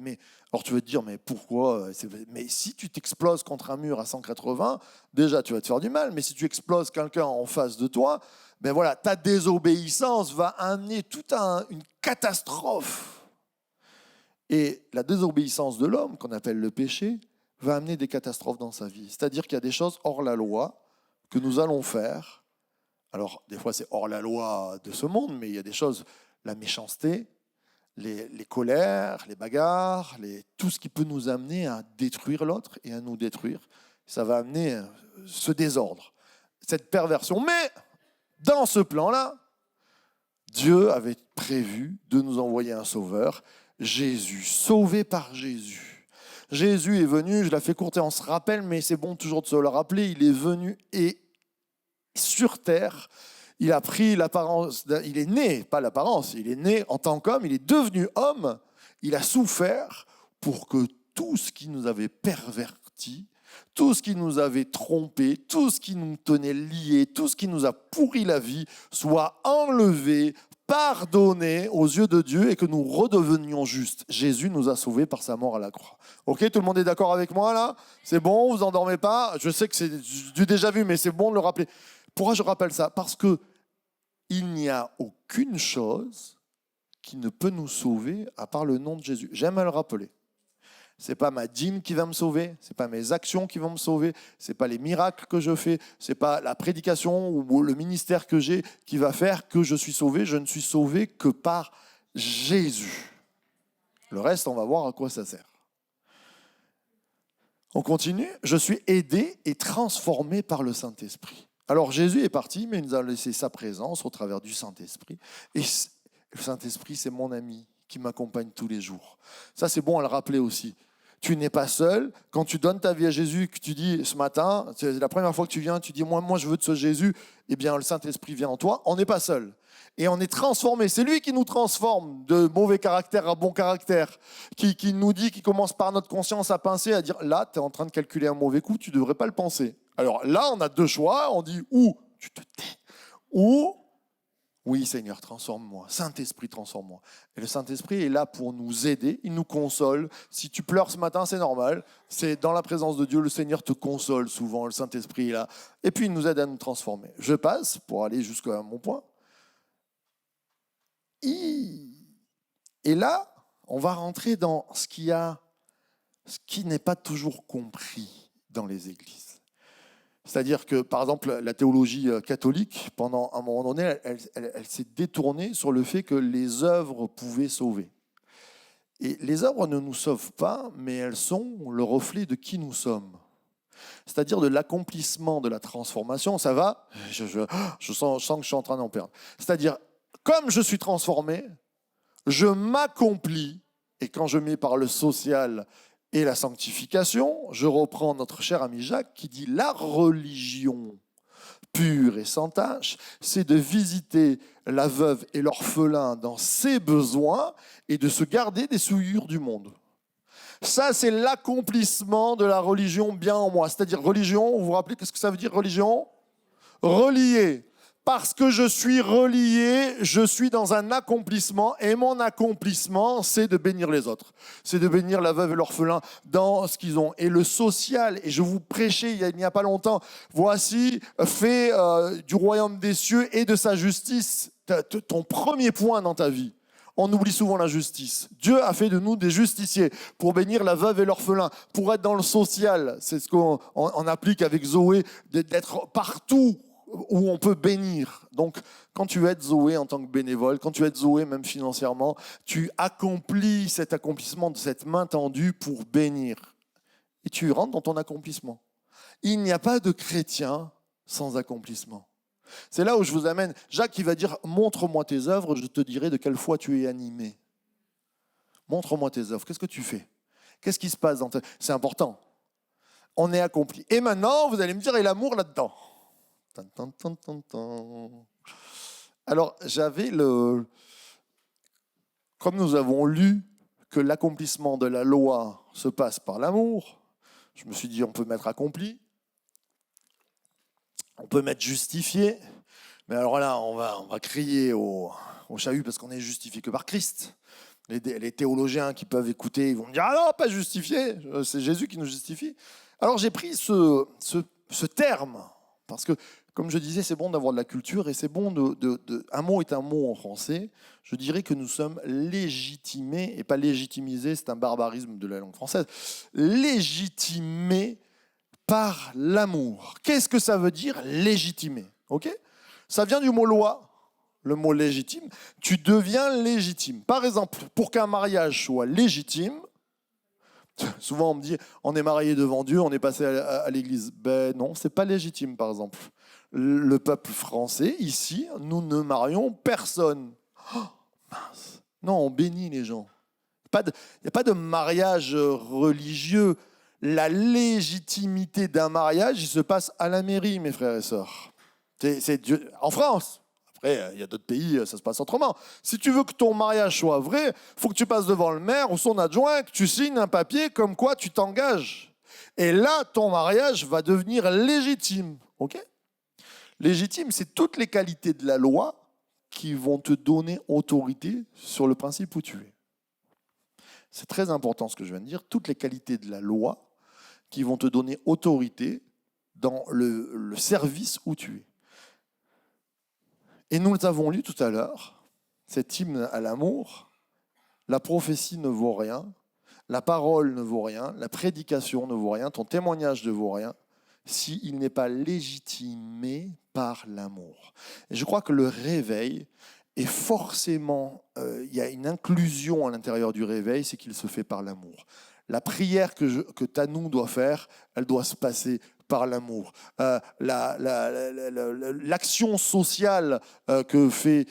Alors tu vas te dire, mais pourquoi? Mais si tu t'exploses contre un mur à 180, déjà tu vas te faire du mal, mais si tu exploses quelqu'un en face de toi, ben voilà, ta désobéissance va amener toute une catastrophe. Et la désobéissance de l'homme, qu'on appelle le péché, va amener des catastrophes dans sa vie. C'est-à-dire qu'il y a des choses hors la loi que nous allons faire Alors, des fois, c'est hors la loi de ce monde, mais il y a des choses, la méchanceté, les colères, les bagarres, tout ce qui peut nous amener à détruire l'autre et à nous détruire. Ça va amener ce désordre, cette perversion. Mais dans ce plan-là, Dieu avait prévu de nous envoyer un sauveur, Jésus, sauvé par Jésus. Jésus est venu, je la fais courte et on se rappelle, mais c'est bon toujours de se le rappeler, il est venu et sur terre, il a pris l'apparence, il est né, pas l'apparence, il est né en tant qu'homme, il est devenu homme, il a souffert pour que tout ce qui nous avait pervertis, tout ce qui nous avait trompés, tout ce qui nous tenait liés, tout ce qui nous a pourri la vie, soit enlevé, pardonné aux yeux de Dieu et que nous redevenions justes. Jésus nous a sauvés par sa mort à la croix. Ok, tout le monde est d'accord avec moi là? C'est bon, vous endormez pas? Je sais que c'est du déjà vu, mais c'est bon de le rappeler. Pourquoi je rappelle ça? Parce que il n'y a aucune chose qui ne peut nous sauver à part le nom de Jésus. J'aime à le rappeler. C'est pas ma dîme qui va me sauver, c'est pas mes actions qui vont me sauver, c'est pas les miracles que je fais, c'est pas la prédication ou le ministère que j'ai qui va faire que je suis sauvé. Je ne suis sauvé que par Jésus. Le reste, on va voir à quoi ça sert. On continue. Je suis aidé et transformé par le Saint-Esprit. Alors Jésus est parti, mais il nous a laissé sa présence au travers du Saint-Esprit. Et le Saint-Esprit, c'est mon ami qui m'accompagne tous les jours. Ça, c'est bon à le rappeler aussi. Tu n'es pas seul. Quand tu donnes ta vie à Jésus, que tu dis ce matin, c'est la première fois que tu viens, tu dis moi je veux de ce Jésus, eh bien le Saint-Esprit vient en toi. On n'est pas seul. Et on est transformé. C'est lui qui nous transforme de mauvais caractère à bon caractère, qui nous dit, qui commence par notre conscience à pincer, à dire là, tu es en train de calculer un mauvais coup, tu ne devrais pas le penser. Alors là, on a deux choix. On dit ou tu te tais, ou oui, Seigneur, transforme-moi. Saint-Esprit, transforme-moi. Et le Saint-Esprit est là pour nous aider. Il nous console. Si tu pleures ce matin, c'est normal. C'est dans la présence de Dieu, le Seigneur te console souvent. Le Saint-Esprit est là. Et puis, il nous aide à nous transformer. Je passe pour aller jusqu'à mon point. Et là, on va rentrer dans ce qui n'est pas toujours compris dans les églises. C'est-à-dire que, par exemple, la théologie catholique, pendant un moment donné, elle s'est détournée sur le fait que les œuvres pouvaient sauver. Et les œuvres ne nous sauvent pas, mais elles sont le reflet de qui nous sommes. C'est-à-dire de l'accomplissement de la transformation. Ça va? Je sens que je suis en train d'en perdre. C'est-à-dire, comme je suis transformé, je m'accomplis, et quand je mets par le social et la sanctification, je reprends notre cher ami Jacques qui dit « La religion pure et sans tache, c'est de visiter la veuve et l'orphelin dans ses besoins et de se garder des souillures du monde. » Ça, c'est l'accomplissement de la religion bien en moi. C'est-à-dire religion, vous vous rappelez qu'est-ce que ça veut dire religion? Relié. Parce que je suis relié, je suis dans un accomplissement et mon accomplissement, c'est de bénir les autres. C'est de bénir la veuve et l'orphelin dans ce qu'ils ont. Et le social, et je vous prêchais il n'y a pas longtemps, voici fait du royaume des cieux et de sa justice ton premier point dans ta vie. On oublie souvent la justice. Dieu a fait de nous des justiciers pour bénir la veuve et l'orphelin, pour être dans le social. C'est ce qu'on applique avec Zoé, d'être partout où on peut bénir. Donc, quand tu aides Zoé en tant que bénévole, quand tu aides Zoé même financièrement, tu accomplis cet accomplissement de cette main tendue pour bénir. Et tu rentres dans ton accomplissement. Il n'y a pas de chrétien sans accomplissement. C'est là où je vous amène. Jacques, il va dire, montre-moi tes œuvres, je te dirai de quelle foi tu es animé. Montre-moi tes œuvres. Qu'est-ce que tu fais? Qu'est-ce qui se passe dans ta... C'est important. On est accompli. Et maintenant, vous allez me dire, et l'amour là-dedans? Alors, comme nous avons lu que l'accomplissement de la loi se passe par l'amour, je me suis dit, on peut mettre accompli, on peut mettre justifié, mais alors là, on va crier au chahut parce qu'on est justifié que par Christ. Les théologiens qui peuvent écouter, ils vont me dire, ah non, pas justifié, c'est Jésus qui nous justifie. Alors, j'ai pris ce terme, parce que, comme je disais, c'est bon d'avoir de la culture et c'est bon un mot est un mot en français. Je dirais que nous sommes légitimés, et pas légitimisés, c'est un barbarisme de la langue française, légitimés par l'amour. Qu'est-ce que ça veut dire légitimer? Ok ? Ça vient du mot loi, le mot légitime. Tu deviens légitime. Par exemple, pour qu'un mariage soit légitime, souvent on me dit, on est marié devant Dieu, on est passé à l'église. Ben non, c'est pas légitime par exemple. Le peuple français, ici, nous ne marions personne. Oh, mince. Non, on bénit les gens. Il n'y a pas de mariage religieux. La légitimité d'un mariage, il se passe à la mairie, mes frères et sœurs. C'est Dieu. En France. Après, il y a d'autres pays, ça se passe autrement. Si tu veux que ton mariage soit vrai, il faut que tu passes devant le maire ou son adjoint, que tu signes un papier comme quoi tu t'engages. Et là, ton mariage va devenir légitime. OK ? Légitime, c'est toutes les qualités de la loi qui vont te donner autorité sur le principe où tu es. C'est très important ce que je viens de dire. Toutes les qualités de la loi qui vont te donner autorité dans le service où tu es. Et nous avons lu tout à l'heure, cet hymne à l'amour, la prophétie ne vaut rien, la parole ne vaut rien, la prédication ne vaut rien, ton témoignage ne vaut rien, s'il n'est pas légitimé par l'amour. Et je crois que le réveil est forcément, il y a une inclusion à l'intérieur du réveil, c'est qu'il se fait par l'amour. La prière que Tanou doit faire, elle doit se passer par l'amour. L'action sociale que fait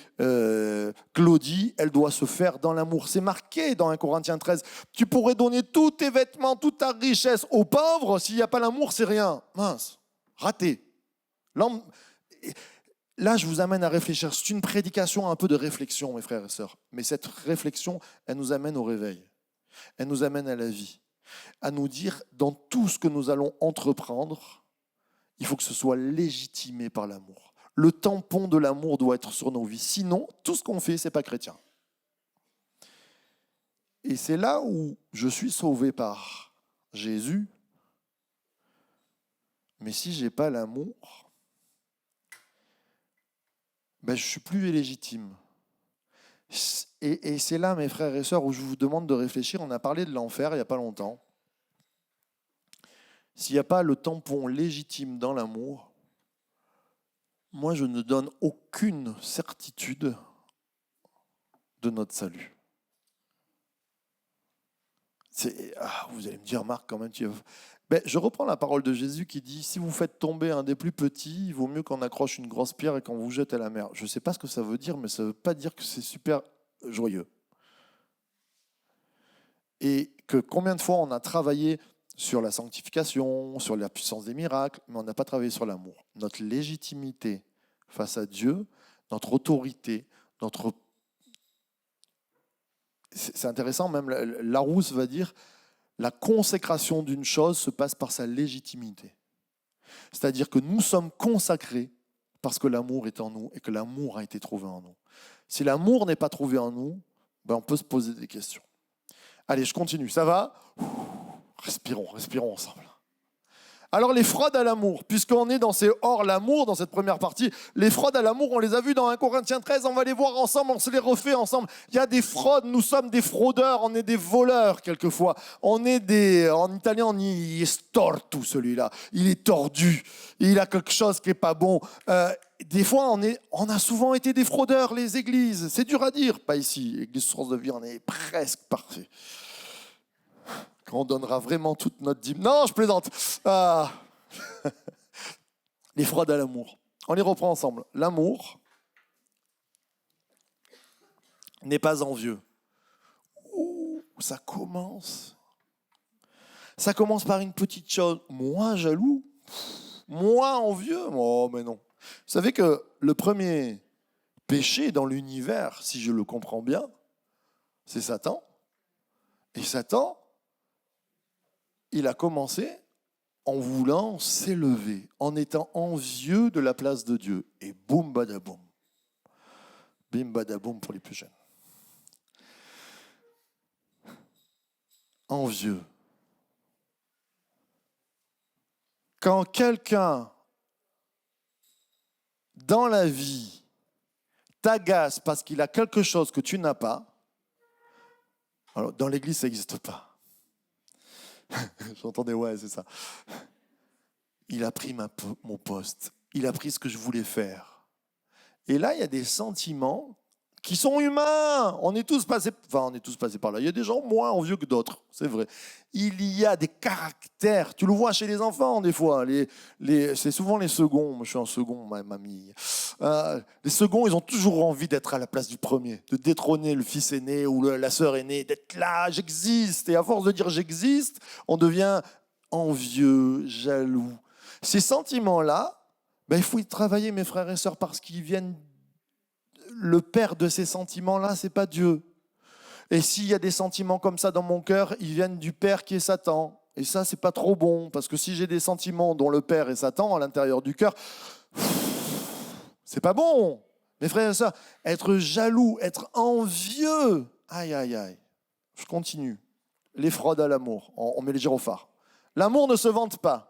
Claudie, elle doit se faire dans l'amour. C'est marqué dans 1 Corinthiens 13. Tu pourrais donner tous tes vêtements, toute ta richesse aux pauvres, s'il n'y a pas l'amour, c'est rien. Mince, raté. Là, je vous amène à réfléchir. C'est une prédication, un peu de réflexion, mes frères et sœurs. Mais cette réflexion, elle nous amène au réveil. Elle nous amène à la vie. À nous dire, dans tout ce que nous allons entreprendre, il faut que ce soit légitimé par l'amour. Le tampon de l'amour doit être sur nos vies. Sinon, tout ce qu'on fait, ce n'est pas chrétien. Et c'est là où je suis sauvé par Jésus. Mais si je n'ai pas l'amour, ben je ne suis plus légitime. Et c'est là, mes frères et sœurs, où je vous demande de réfléchir. On a parlé de l'enfer il n'y a pas longtemps. S'il n'y a pas le tampon légitime dans l'amour, moi, je ne donne aucune certitude de notre salut. Vous allez me dire, Marc, quand même, je reprends la parole de Jésus qui dit, si vous faites tomber un des plus petits, il vaut mieux qu'on accroche une grosse pierre et qu'on vous jette à la mer. Je ne sais pas ce que ça veut dire, mais ça ne veut pas dire que c'est super joyeux. Et que combien de fois on a travaillé sur la sanctification, sur la puissance des miracles, mais on n'a pas travaillé sur l'amour. Notre légitimité face à Dieu, notre autorité, C'est intéressant, même Larousse va dire, la consécration d'une chose se passe par sa légitimité. C'est-à-dire que nous sommes consacrés parce que l'amour est en nous et que l'amour a été trouvé en nous. Si l'amour n'est pas trouvé en nous, on peut se poser des questions. Allez, je continue, ça va ? Respirons ensemble. Alors les fraudes à l'amour, puisqu'on est dans ces hors l'amour, dans cette première partie, les fraudes à l'amour, on les a vues dans 1 Corinthiens 13, on va les voir ensemble, on se les refait ensemble. Il y a des fraudes, nous sommes des fraudeurs, on est des voleurs quelquefois. En italien on dit « storto » celui-là, il est tordu, il a quelque chose qui n'est pas bon. Des fois, on a souvent été des fraudeurs, les églises, c'est dur à dire, pas ici, l'église Source de Vie, on est presque parfait. Quand on donnera vraiment toute notre dîme. Non, je plaisante. Les fraudes à l'amour. On les reprend ensemble. L'amour n'est pas envieux. Ça commence. Ça commence par une petite chose. Moi, jaloux. Moi, envieux. Oh, mais non. Vous savez que le premier péché dans l'univers, si je le comprends bien, c'est Satan. Et Satan, il a commencé en voulant s'élever, en étant envieux de la place de Dieu. Et boum, badaboum. Bim, badaboum pour les plus jeunes. Envieux. Quand quelqu'un dans la vie t'agace parce qu'il a quelque chose que tu n'as pas, alors dans l'église, ça n'existe pas. J'entendais, ouais, c'est ça. Il a pris mon poste. Il a pris ce que je voulais faire. Et là, il y a des sentiments qui sont humains. On est tous passés par là. Il y a des gens moins envieux que d'autres, c'est vrai. Il y a des caractères. Tu le vois chez les enfants, des fois. C'est souvent les seconds. Moi, je suis un second, ma mamie. Les seconds, ils ont toujours envie d'être à la place du premier, de détrôner le fils aîné ou la sœur aînée, d'être là, j'existe. Et à force de dire j'existe, on devient envieux, jaloux. Ces sentiments-là, il faut y travailler, mes frères et sœurs, parce qu'ils viennent. Le père de ces sentiments-là, c'est pas Dieu. Et s'il y a des sentiments comme ça dans mon cœur, ils viennent du père qui est Satan. Et ça, c'est pas trop bon, parce que si j'ai des sentiments dont le père est Satan à l'intérieur du cœur, c'est pas bon. Mes frères et sœurs, être jaloux, être envieux, aïe, aïe, aïe. Je continue. Les fraudes à l'amour, on met les gyrophares. L'amour ne se vante pas.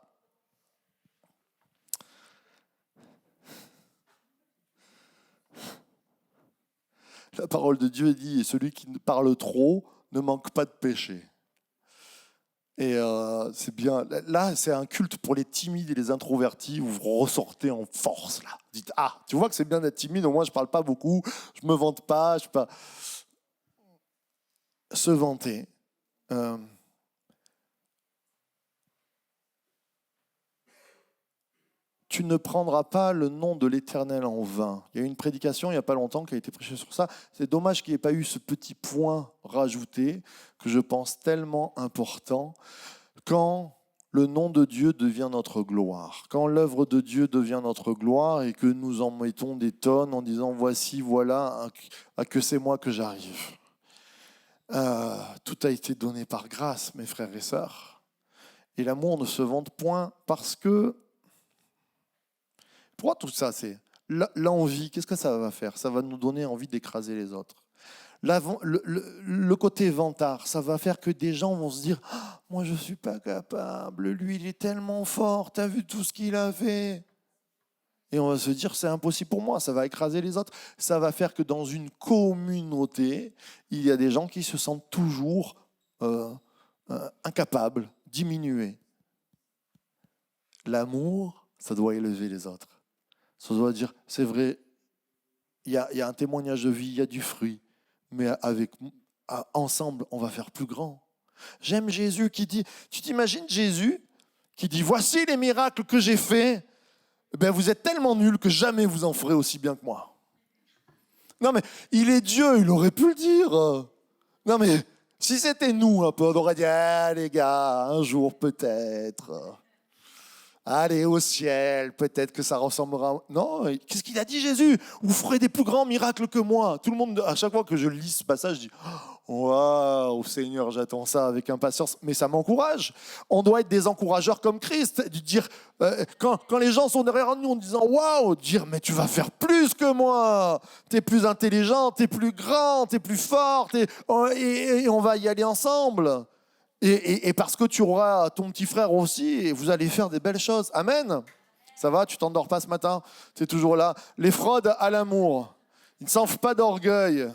La parole de Dieu dit, celui qui parle trop ne manque pas de péché. Et c'est bien. Là, c'est un culte pour les timides et les introvertis où vous ressortez en force. Là. Vous dites, tu vois que c'est bien d'être timide, au moins je ne parle pas beaucoup, je ne me vante pas. Se vanter. Tu ne prendras pas le nom de l'Éternel en vain. Il y a eu une prédication il n'y a pas longtemps qui a été prêchée sur ça. C'est dommage qu'il n'y ait pas eu ce petit point rajouté que je pense tellement important. Quand le nom de Dieu devient notre gloire, quand l'œuvre de Dieu devient notre gloire et que nous en mettons des tonnes en disant voici, voilà, que c'est moi que j'arrive. Tout a été donné par grâce, mes frères et sœurs. Et l'amour ne se vante point parce que pourquoi tout ça, c'est l'envie, qu'est-ce que ça va faire? Ça va nous donner envie d'écraser les autres. Le côté vantard, ça va faire que des gens vont se dire « Moi, je ne suis pas capable, lui, il est tellement fort, tu as vu tout ce qu'il a fait ?» Et on va se dire « C'est impossible pour moi », ça va écraser les autres. Ça va faire que dans une communauté, il y a des gens qui se sentent toujours incapables, diminués. L'amour, ça doit élever les autres. Ça doit dire, c'est vrai, il y a un témoignage de vie, il y a du fruit, mais ensemble, on va faire plus grand. J'aime Jésus qui dit, tu t'imagines Jésus qui dit, voici les miracles que j'ai faits, vous êtes tellement nuls que jamais vous en ferez aussi bien que moi. Non mais, il est Dieu, il aurait pu le dire. Non mais, si c'était nous un peu, on aurait dit, les gars, un jour peut-être... Allez au ciel, peut-être que ça ressemblera... Non, qu'est-ce qu'il a dit Jésus? Vous ferez des plus grands miracles que moi. Tout le monde, à chaque fois que je lis ce passage, je dis waouh, Seigneur, j'attends ça avec impatience. Mais ça m'encourage. On doit être des encourageurs comme Christ. De dire, quand les gens sont derrière nous en disant waouh, dire mais tu vas faire plus que moi. Tu es plus intelligent, tu es plus grand, tu es plus fort. Et on va y aller ensemble. Et parce que tu auras ton petit frère aussi, et vous allez faire des belles choses. Amen. Ça va, tu t'endors pas ce matin, tu es toujours là. Les fraudes à l'amour, ils ne s'enflent pas d'orgueil.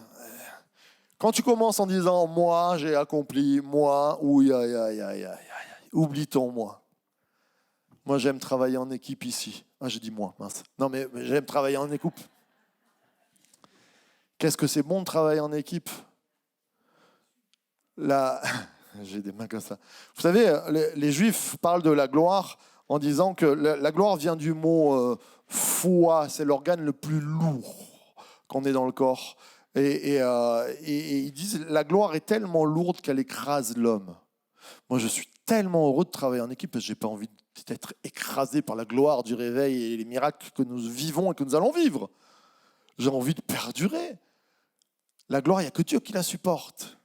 Quand tu commences en disant « moi, j'ai accompli, moi, oublie ton moi. Moi, j'aime travailler en équipe ici. » j'ai dit « moi », mince. Non, mais j'aime travailler en équipe. Qu'est-ce que c'est bon de travailler en équipe? Là... J'ai des mains comme ça. Vous savez, les Juifs parlent de la gloire en disant que la gloire vient du mot foi, c'est l'organe le plus lourd qu'on ait dans le corps. Et ils disent la gloire est tellement lourde qu'elle écrase l'homme. Moi, je suis tellement heureux de travailler en équipe parce que je n'ai pas envie d'être écrasé par la gloire du réveil et les miracles que nous vivons et que nous allons vivre. J'ai envie de perdurer. La gloire, il n'y a que Dieu qui la supporte.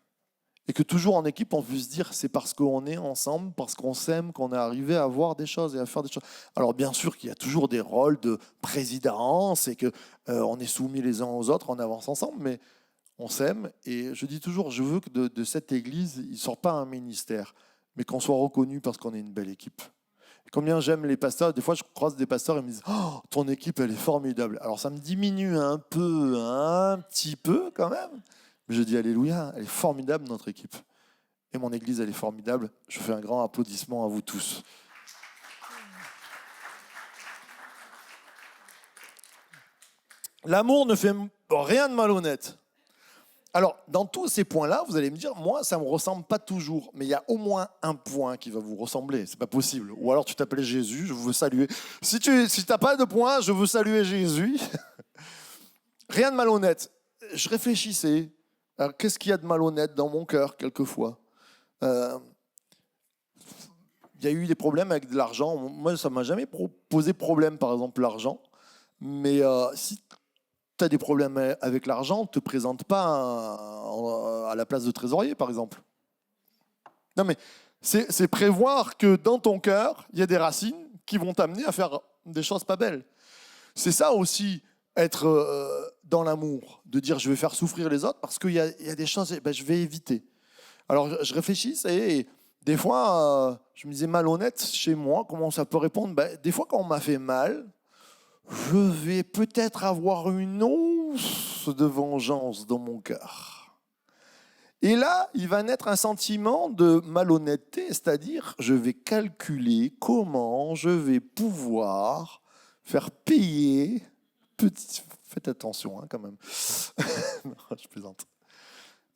Et que toujours en équipe, on puisse dire c'est parce qu'on est ensemble, parce qu'on s'aime, qu'on est arrivé à voir des choses et à faire des choses. Alors bien sûr qu'il y a toujours des rôles de présidence et qu'on est soumis les uns aux autres, on avance ensemble, mais on s'aime. Et je dis toujours, je veux que de cette église, il ne sorte pas un ministère, mais qu'on soit reconnu parce qu'on est une belle équipe. Et combien j'aime les pasteurs, des fois je croise des pasteurs et ils me disent oh, ton équipe elle est formidable. Alors ça me diminue un petit peu quand même. Mais je dis alléluia, elle est formidable notre équipe. Et mon église, elle est formidable. Je fais un grand applaudissement à vous tous. L'amour ne fait rien de malhonnête. Alors, dans tous ces points-là, vous allez me dire, moi, ça ne me ressemble pas toujours. Mais il y a au moins un point qui va vous ressembler. C'est pas possible. Ou alors, tu t'appelles Jésus, je veux saluer. Si tu n'as pas de point, je veux saluer Jésus. Rien de malhonnête. Je réfléchissais. Alors, qu'est-ce qu'il y a de malhonnête dans mon cœur, quelquefois Il y a eu des problèmes avec de l'argent. Moi, ça ne m'a jamais posé problème, par exemple, l'argent. Mais si tu as des problèmes avec l'argent, ne te présente pas à la place de trésorier, par exemple. Non, mais c'est prévoir que dans ton cœur, il y a des racines qui vont t'amener à faire des choses pas belles. C'est ça aussi, être dans l'amour, de dire je vais faire souffrir les autres parce qu'il y a des choses, je vais éviter. Alors, je réfléchissais et des fois, je me disais malhonnête chez moi, comment ça peut répondre ? Des fois, quand on m'a fait mal, je vais peut-être avoir une once de vengeance dans mon cœur. Et là, il va naître un sentiment de malhonnêteté, c'est-à-dire je vais calculer comment je vais pouvoir faire payer. Faites attention quand même. Non, je plaisante.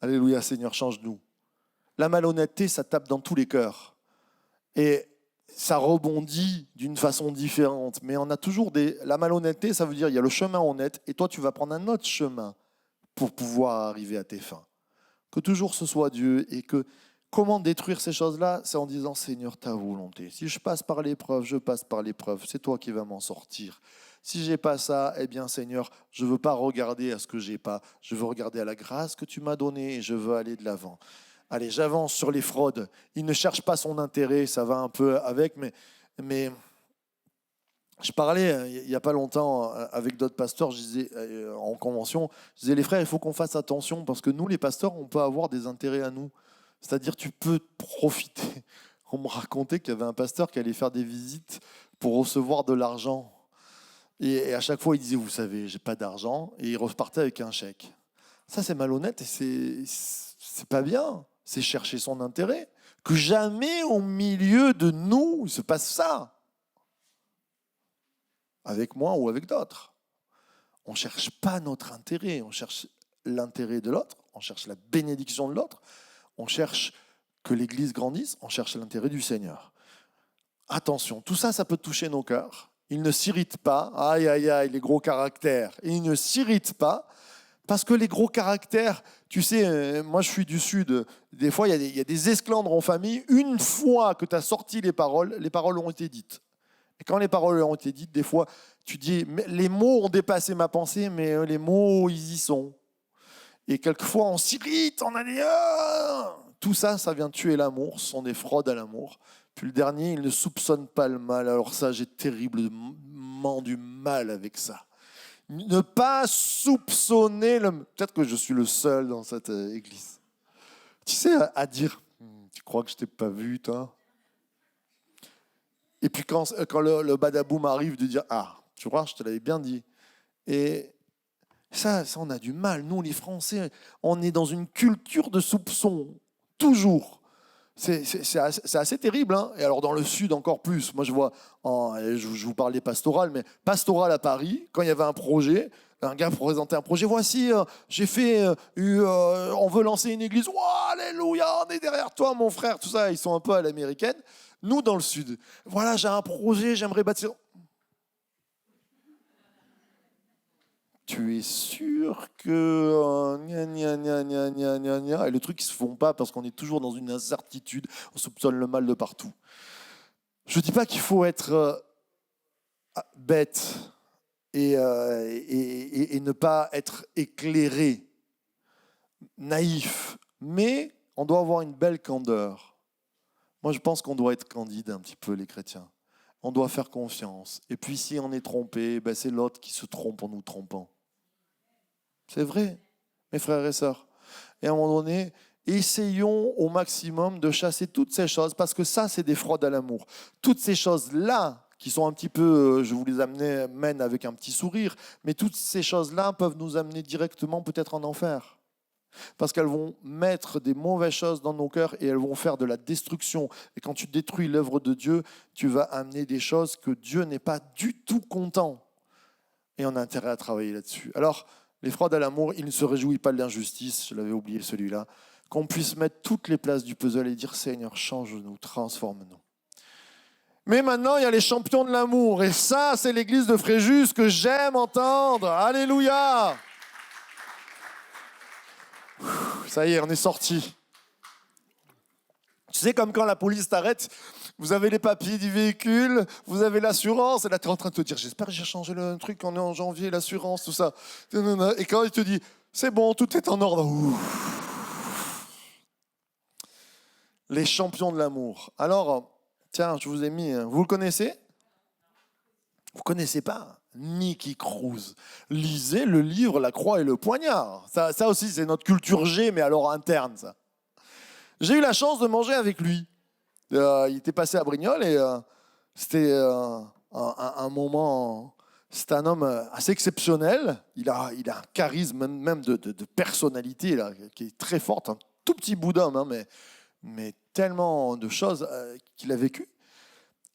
Alléluia, Seigneur, change-nous. La malhonnêteté, ça tape dans tous les cœurs. Et ça rebondit d'une façon différente. Mais on a toujours la malhonnêteté, ça veut dire il y a le chemin honnête et toi, tu vas prendre un autre chemin pour pouvoir arriver à tes fins. Que toujours ce soit Dieu et que comment détruire ces choses-là, c'est en disant Seigneur, ta volonté. Si je passe par l'épreuve, je passe par l'épreuve. C'est toi qui vas m'en sortir. Si j'ai pas ça, eh bien Seigneur, je veux pas regarder à ce que j'ai pas. Je veux regarder à la grâce que tu m'as donnée et je veux aller de l'avant. Allez, j'avance sur les fraudes. Il ne cherche pas son intérêt, ça va un peu avec, mais je parlais il n'y a pas longtemps avec d'autres pasteurs, je disais, en convention, je disais, les frères, il faut qu'on fasse attention parce que nous, les pasteurs, on peut avoir des intérêts à nous. C'est-à-dire, tu peux profiter. On me racontait qu'il y avait un pasteur qui allait faire des visites pour recevoir de l'argent. Et à chaque fois, il disait, vous savez, j'ai pas d'argent. Et il repartait avec un chèque. Ça, c'est malhonnête et c'est pas bien. C'est chercher son intérêt. Que jamais au milieu de nous, il se passe ça. Avec moi ou avec d'autres. On ne cherche pas notre intérêt. On cherche l'intérêt de l'autre. On cherche la bénédiction de l'autre. On cherche que l'Église grandisse. On cherche l'intérêt du Seigneur. Attention, tout ça, ça peut toucher nos cœurs. Il ne s'irrite pas. Aïe, aïe, aïe, les gros caractères. Il ne s'irrite pas. Parce que les gros caractères, tu sais, moi je suis du Sud, des fois il y a des esclandres en famille, une fois que tu as sorti les paroles ont été dites. Et quand les paroles ont été dites, des fois tu dis, mais les mots ont dépassé ma pensée, mais les mots ils y sont. Et quelquefois on s'irrite, on a des... Tout ça, ça vient tuer l'amour, ce sont des fraudes à l'amour. Puis le dernier, il ne soupçonne pas le mal, alors ça j'ai terriblement du mal avec ça. Ne pas soupçonner Peut-être que je suis le seul dans cette église. Tu sais, à dire, tu crois que je t'ai pas vu, toi ? Et puis quand le badaboum arrive, de dire, tu vois, je te l'avais bien dit. Et ça, on a du mal. Nous, les Français, on est dans une culture de soupçon, toujours. C'est assez terrible, hein. Et alors dans le Sud encore plus. Moi je vois, je vous parlais pastoral, mais pastoral à Paris, quand il y avait un projet, un gars présentait un projet, voici, j'ai fait, on veut lancer une église, oh, alléluia, on est derrière toi mon frère, tout ça, ils sont un peu à l'américaine. Nous dans le Sud, voilà, j'ai un projet, j'aimerais bâtir. Tu es sûr que... Et le truc, ils ne se font pas parce qu'on est toujours dans une incertitude. On soupçonne le mal de partout. Je ne dis pas qu'il faut être bête et ne pas être éclairé, naïf. Mais on doit avoir une belle candeur. Moi, je pense qu'on doit être candide un petit peu, les chrétiens. On doit faire confiance. Et puis, si on est trompé, c'est l'autre qui se trompe en nous trompant. C'est vrai, mes frères et sœurs. Et à un moment donné, essayons au maximum de chasser toutes ces choses, parce que ça, c'est des fraudes à l'amour. Toutes ces choses-là, qui sont un petit peu, je vous les amène avec un petit sourire, mais toutes ces choses-là peuvent nous amener directement peut-être en enfer. Parce qu'elles vont mettre des mauvaises choses dans nos cœurs et elles vont faire de la destruction. Et quand tu détruis l'œuvre de Dieu, tu vas amener des choses que Dieu n'est pas du tout content. Et on a intérêt à travailler là-dessus. Alors, les fraudes à l'amour, il ne se réjouit pas de l'injustice, je l'avais oublié celui-là, qu'on puisse mettre toutes les places du puzzle et dire Seigneur, change-nous, transforme-nous. Mais maintenant, il y a les champions de l'amour. Et ça, c'est l'église de Fréjus que j'aime entendre. Alléluia! Ça y est, on est sorti. Tu sais, comme quand la police t'arrête, vous avez les papiers du véhicule, vous avez l'assurance, et là, tu es en train de te dire, j'espère que j'ai changé le truc, on est en janvier, l'assurance, tout ça. Et quand il te dit, c'est bon, tout est en ordre. Les champions de l'amour. Alors, tiens, je vous ai mis, vous le connaissez? Vous ne connaissez pas Nicky Cruz. Lisez le livre La Croix et le Poignard. Ça aussi, c'est notre culture G, mais alors interne, ça. J'ai eu la chance de manger avec lui. Il était passé à Brignoles et c'était un moment... C'est un homme assez exceptionnel. Il a un charisme même de personnalité là, qui est très forte. Un tout petit bout d'homme, hein, mais tellement de choses qu'il a vécues.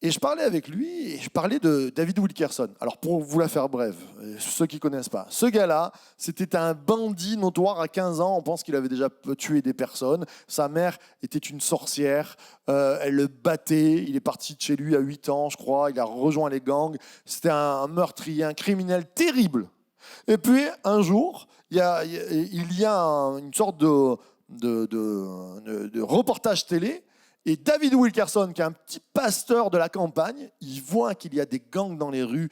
Et je parlais avec lui et je parlais de David Wilkerson. Alors pour vous la faire brève, ceux qui ne connaissent pas, ce gars-là, c'était un bandit notoire à 15 ans. On pense qu'il avait déjà tué des personnes. Sa mère était une sorcière. Elle le battait. Il est parti de chez lui à 8 ans, je crois. Il a rejoint les gangs. C'était un meurtrier, un criminel terrible. Et puis un jour, il y a une sorte de reportage télé. Et David Wilkerson, qui est un petit pasteur de la campagne, il voit qu'il y a des gangs dans les rues,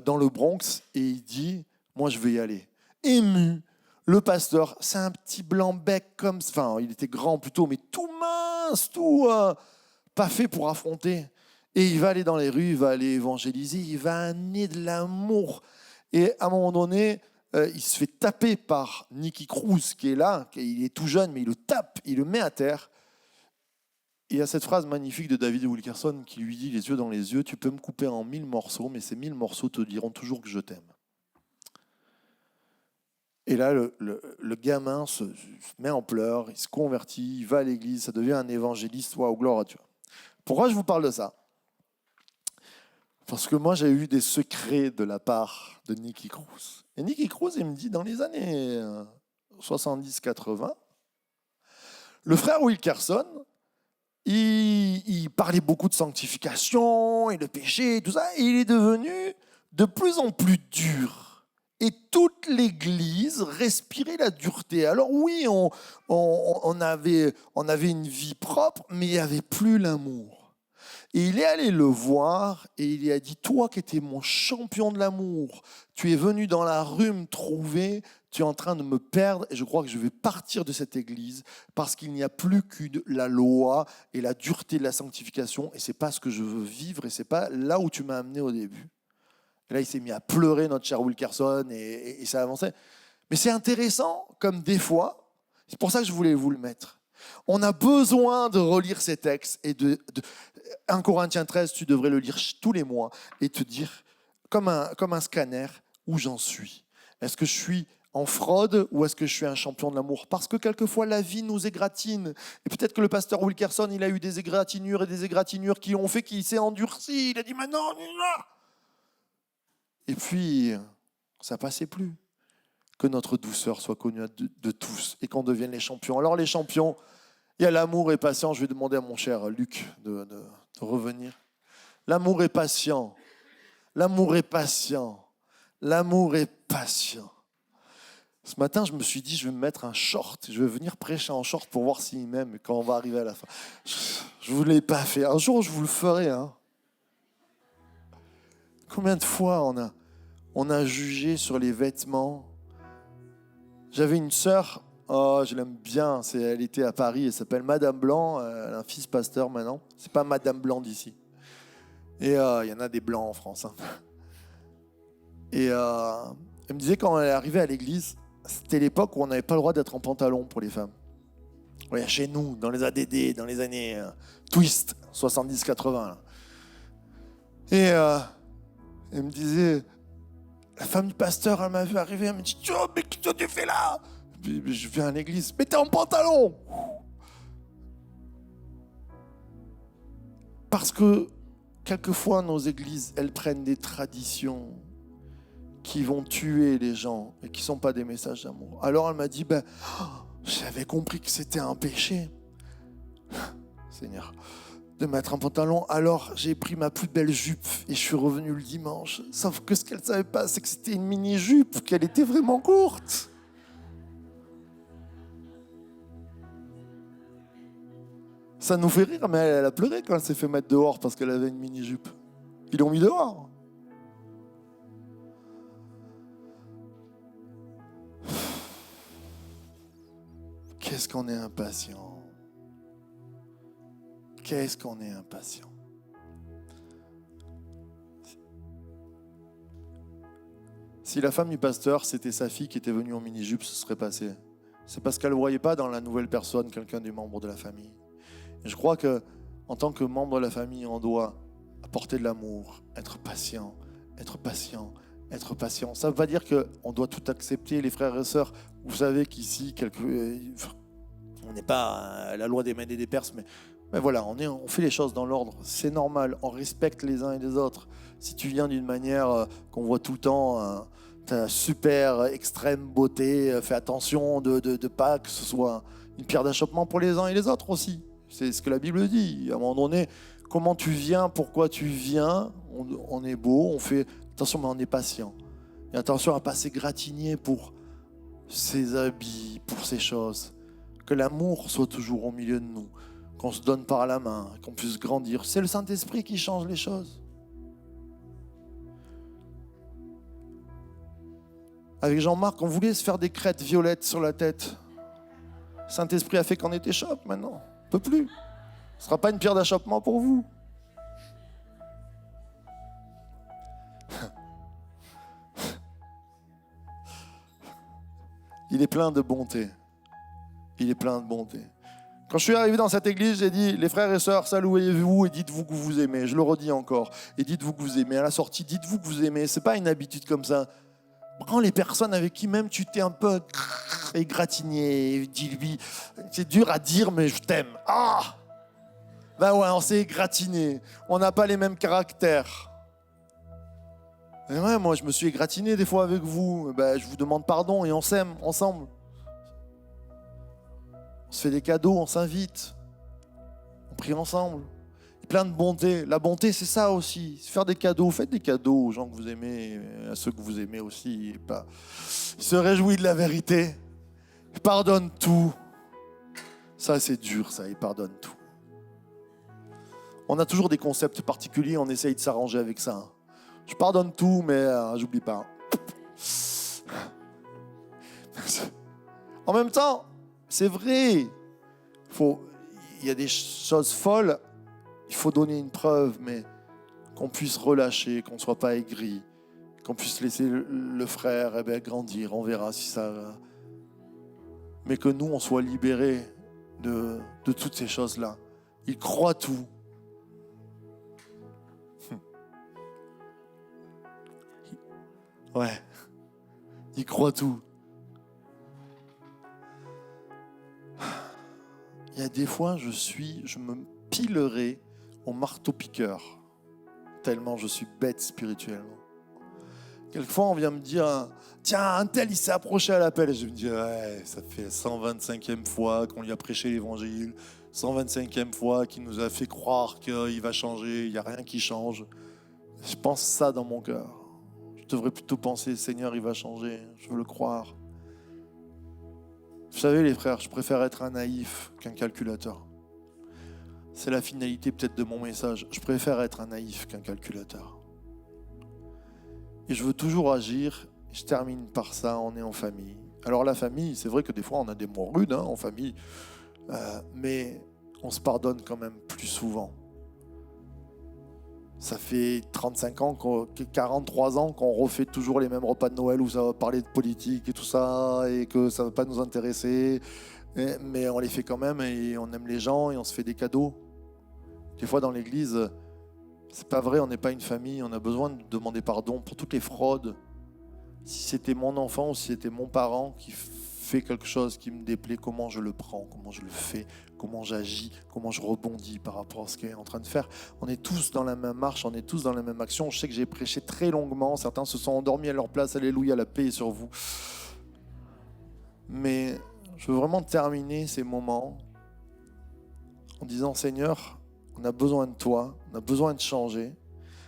dans le Bronx, et il dit, moi je vais y aller. Ému, le pasteur, c'est un petit blanc bec comme ça, enfin il était grand plutôt, mais tout mince, tout pas fait pour affronter. Et il va aller dans les rues, il va aller évangéliser, il va amener de l'amour. Et à un moment donné, il se fait taper par Nicky Cruz, qui est là, il est tout jeune, mais il le tape, il le met à terre. Et il y a cette phrase magnifique de David Wilkerson qui lui dit, les yeux dans les yeux, tu peux me couper en 1000 morceaux, mais ces 1000 morceaux te diront toujours que je t'aime. Et là, le gamin se met en pleurs, il se convertit, il va à l'église, ça devient un évangéliste. Waouh, gloire à Dieu. Pourquoi je vous parle de ça? Parce que moi, j'ai eu des secrets de la part de Nicky Cruz. Et Nicky Cruz, il me dit, dans les années 70-80, le frère Wilkerson, il parlait beaucoup de sanctification et de péché et tout ça, et il est devenu de plus en plus dur. Et toute l'Église respirait la dureté. Alors oui, on avait une vie propre, mais il n'y avait plus l'amour. Et il est allé le voir et il lui a dit, toi qui étais mon champion de l'amour, tu es venu dans la rue me trouver, tu es en train de me perdre et je crois que je vais partir de cette église parce qu'il n'y a plus que la loi et la dureté de la sanctification et c'est pas ce que je veux vivre et c'est pas là où tu m'as amené au début. Et là, il s'est mis à pleurer, notre cher Wilkerson, et ça avançait. Mais c'est intéressant, comme des fois, c'est pour ça que je voulais vous le mettre. On a besoin de relire ces textes et 1 Corinthiens 13, tu devrais le lire tous les mois et te dire, comme un scanner, où j'en suis. Est-ce que je suis en fraude ou est-ce que je suis un champion de l'amour? Parce que quelquefois la vie nous égratine. Et peut-être que le pasteur Wilkerson, il a eu des égratignures et des égratignures qui ont fait qu'il s'est endurci. Il a dit maintenant, non. Et puis, ça passait plus. Que notre douceur soit connue de tous et qu'on devienne les champions. Alors les champions, il y a l'amour est patient. Je vais demander à mon cher Luc de revenir. L'amour est patient. L'amour est patient. L'amour est patient. Ce matin, je me suis dit, je vais me mettre un short. Je vais venir prêcher en short pour voir s'il m'aime quand on va arriver à la fin. Je ne vous l'ai pas fait. Un jour, je vous le ferai. Hein. Combien de fois on a jugé sur les vêtements? J'avais une sœur, oh, je l'aime bien, elle était à Paris, elle s'appelle Madame Blanc, elle a un fils pasteur maintenant. C'est pas Madame Blanc d'ici. Et il y en a des blancs en France. Hein. Et elle me disait quand elle est arrivée à l'église, c'était l'époque où on n'avait pas le droit d'être en pantalon pour les femmes. Ouais, chez nous, dans les ADD, dans les années twist, 70-80. Et elle me disait, la femme du pasteur, elle m'a vu arriver, elle me dit, oh, mais qu'est-ce que tu fais là? Puis, je viens à l'église, mais t'es en pantalon. Parce que quelquefois, nos églises, elles prennent des traditions qui vont tuer les gens et qui ne sont pas des messages d'amour. Alors elle m'a dit, j'avais compris que c'était un péché, Seigneur, de mettre un pantalon. Alors j'ai pris ma plus belle jupe et je suis revenu le dimanche. Sauf que ce qu'elle ne savait pas, c'est que c'était une mini-jupe, qu'elle était vraiment courte. Ça nous fait rire, mais elle a pleuré quand elle s'est fait mettre dehors parce qu'elle avait une mini-jupe. Ils l'ont mis dehors. Qu'est-ce qu'on est impatient. Qu'est-ce qu'on est impatient. Si la femme du pasteur, c'était sa fille qui était venue en mini-jupe, ce serait passé. C'est parce qu'elle ne voyait pas dans la nouvelle personne quelqu'un des membres de la famille. Et je crois qu'en tant que membre de la famille, on doit apporter de l'amour, être patient, être patient, être patient. Ça ne veut pas dire qu'on doit tout accepter, les frères et sœurs. Vous savez qu'ici, on n'est pas à la loi des Mèdes et des Perses, mais voilà, on fait les choses dans l'ordre. C'est normal, on respecte les uns et les autres. Si tu viens d'une manière qu'on voit tout le temps, ta super extrême beauté, fais attention de pas que ce soit une pierre d'achoppement pour les uns et les autres aussi. C'est ce que la Bible dit. À un moment donné, comment tu viens, pourquoi tu viens, on est beau, on fait attention, mais on est patient. Et attention à ne pas s'égratigner pour ses habits, pour ces choses. Que l'amour soit toujours au milieu de nous, qu'on se donne par la main, qu'on puisse grandir. C'est le Saint-Esprit qui change les choses. Avec Jean-Marc, on voulait se faire des crêtes violettes sur la tête. Le Saint-Esprit a fait qu'on était choc maintenant. On ne peut plus. Ce ne sera pas une pierre d'achoppement pour vous. Il est plein de bonté. Il est plein de bonté. Quand je suis arrivé dans cette église, j'ai dit, les frères et sœurs, saluez-vous et dites-vous que vous aimez. Je le redis encore. Et dites-vous que vous aimez. À la sortie, dites-vous que vous aimez. Ce n'est pas une habitude comme ça. Prends les personnes avec qui même tu t'es un peu égratigné. Dis-lui, c'est dur à dire, mais je t'aime. Ah! Ben ouais, on s'est égratigné. On n'a pas les mêmes caractères. Et ouais, moi, je me suis égratigné des fois avec vous. Ben, je vous demande pardon et on s'aime ensemble. On se fait des cadeaux, on s'invite. On prie ensemble. Plein de bonté. La bonté, c'est ça aussi. C'est faire des cadeaux. Faites des cadeaux aux gens que vous aimez, à ceux que vous aimez aussi. Il se réjouit de la vérité. Il pardonne tout. Ça, c'est dur, ça. Il pardonne tout. On a toujours des concepts particuliers. On essaye de s'arranger avec ça. Je pardonne tout, mais j'oublie pas. En même temps, c'est vrai. Il y a des choses folles. Il faut donner une preuve, mais qu'on puisse relâcher, qu'on ne soit pas aigri, qu'on puisse laisser le frère grandir. On verra si ça va. Mais que nous, on soit libérés de toutes ces choses-là. Il croit tout. Ouais. Il croit tout. Il y a des fois, je me pilerai au marteau-piqueur, tellement je suis bête spirituellement. Quelquefois, on vient me dire, tiens, un tel, il s'est approché à l'appel. Et je me dis, ouais, ça fait 125e fois qu'on lui a prêché l'évangile, 125e fois qu'il nous a fait croire qu'il va changer, il n'y a rien qui change. Je pense ça dans mon cœur. Je devrais plutôt penser, Seigneur, il va changer, je veux le croire. Vous savez, les frères, je préfère être un naïf qu'un calculateur. C'est la finalité peut-être de mon message. Je préfère être un naïf qu'un calculateur. Et je veux toujours agir. Je termine par ça, on est en famille. Alors la famille, c'est vrai que des fois on a des mots rudes en famille, mais on se pardonne quand même plus souvent. Ça fait 35 ans, 43 ans qu'on refait toujours les mêmes repas de Noël où ça va parler de politique et tout ça, et que ça ne va pas nous intéresser. Mais on les fait quand même et on aime les gens et on se fait des cadeaux. Des fois dans l'église, c'est pas vrai, on n'est pas une famille, on a besoin de demander pardon pour toutes les fraudes. Si c'était mon enfant ou si c'était mon parent qui fait quelque chose qui me déplaît, comment je le prends, comment je le fais, comment j'agis, comment je rebondis par rapport à ce qu'il est en train de faire. On est tous dans la même marche, on est tous dans la même action. Je sais que j'ai prêché très longuement, certains se sont endormis à leur place, alléluia, la paix est sur vous. Mais je veux vraiment terminer ces moments en disant, Seigneur, on a besoin de toi, on a besoin de changer.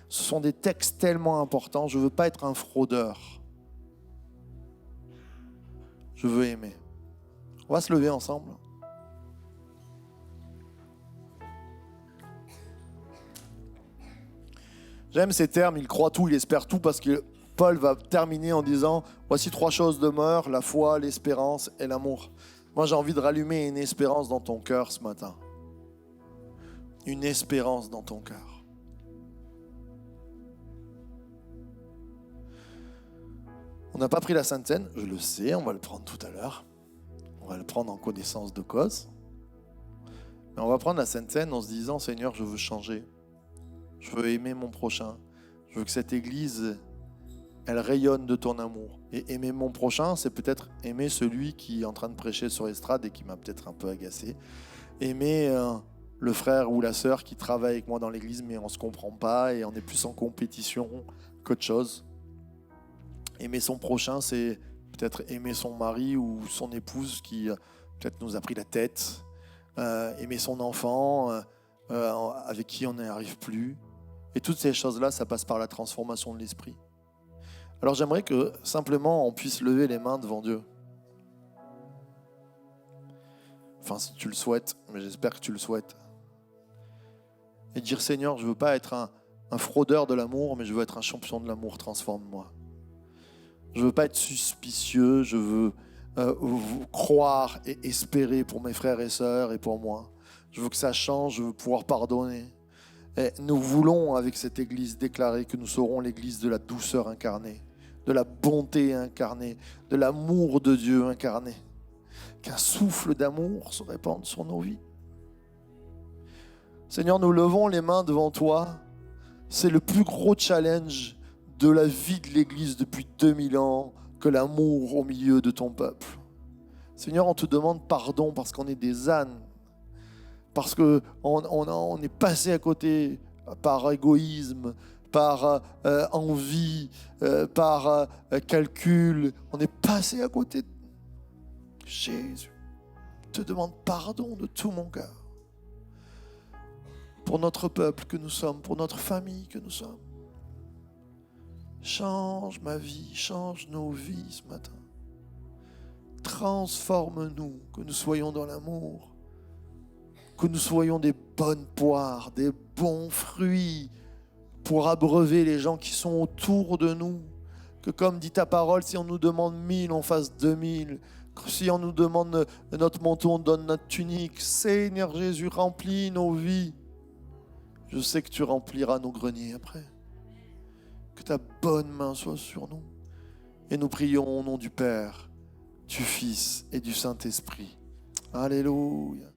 Ce sont des textes tellement importants, je ne veux pas être un fraudeur. Je veux aimer. On va se lever ensemble. J'aime ces termes, il croit tout, il espère tout, parce que Paul va terminer en disant, voici 3 choses demeurent, la foi, l'espérance et l'amour. Moi, j'ai envie de rallumer une espérance dans ton cœur ce matin. Une espérance dans ton cœur. On n'a pas pris la Sainte Seine, je le sais, on va le prendre tout à l'heure. On va le prendre en connaissance de cause. Mais on va prendre la Sainte Seine en se disant, Seigneur, je veux changer. Je veux aimer mon prochain. Je veux que cette église, elle rayonne de ton amour. Et aimer mon prochain, c'est peut-être aimer celui qui est en train de prêcher sur estrade et qui m'a peut-être un peu agacé. Aimer le frère ou la sœur qui travaille avec moi dans l'église, mais on ne se comprend pas et on est plus en compétition qu'autre chose. Aimer son prochain, c'est peut-être aimer son mari ou son épouse qui peut-être nous a pris la tête. Aimer son enfant avec qui on n'y arrive plus. Et toutes ces choses-là, ça passe par la transformation de l'esprit. Alors j'aimerais que simplement on puisse lever les mains devant Dieu. Enfin, si tu le souhaites, mais j'espère que tu le souhaites. Et dire, Seigneur, je ne veux pas être un fraudeur de l'amour, mais je veux être un champion de l'amour, transforme-moi. Je ne veux pas être suspicieux, je veux croire et espérer pour mes frères et sœurs et pour moi. Je veux que ça change, je veux pouvoir pardonner. Et nous voulons, avec cette église, déclarer que nous serons l'église de la douceur incarnée, de la bonté incarnée, de l'amour de Dieu incarné. Qu'un souffle d'amour se répande sur nos vies. Seigneur, nous levons les mains devant toi. C'est le plus gros challenge de la vie de l'Église depuis 2000 ans, que l'amour au milieu de ton peuple. Seigneur, on te demande pardon parce qu'on est des ânes, parce qu'on est passé à côté par égoïsme, par envie, par calcul. On est passé à côté. Jésus, je te demande pardon de tout mon cœur pour notre peuple que nous sommes, pour notre famille que nous sommes. Change ma vie, change nos vies ce matin. Transforme-nous, que nous soyons dans l'amour, que nous soyons des bonnes poires, des bons fruits pour abreuver les gens qui sont autour de nous. Que comme dit ta parole, si on nous demande 1000, on fasse 2000. Que si on nous demande notre manteau, on donne notre tunique. Seigneur Jésus, remplis nos vies. Je sais que tu rempliras nos greniers après. Que ta bonne main soit sur nous. Et nous prions au nom du Père, du Fils et du Saint-Esprit. Alléluia.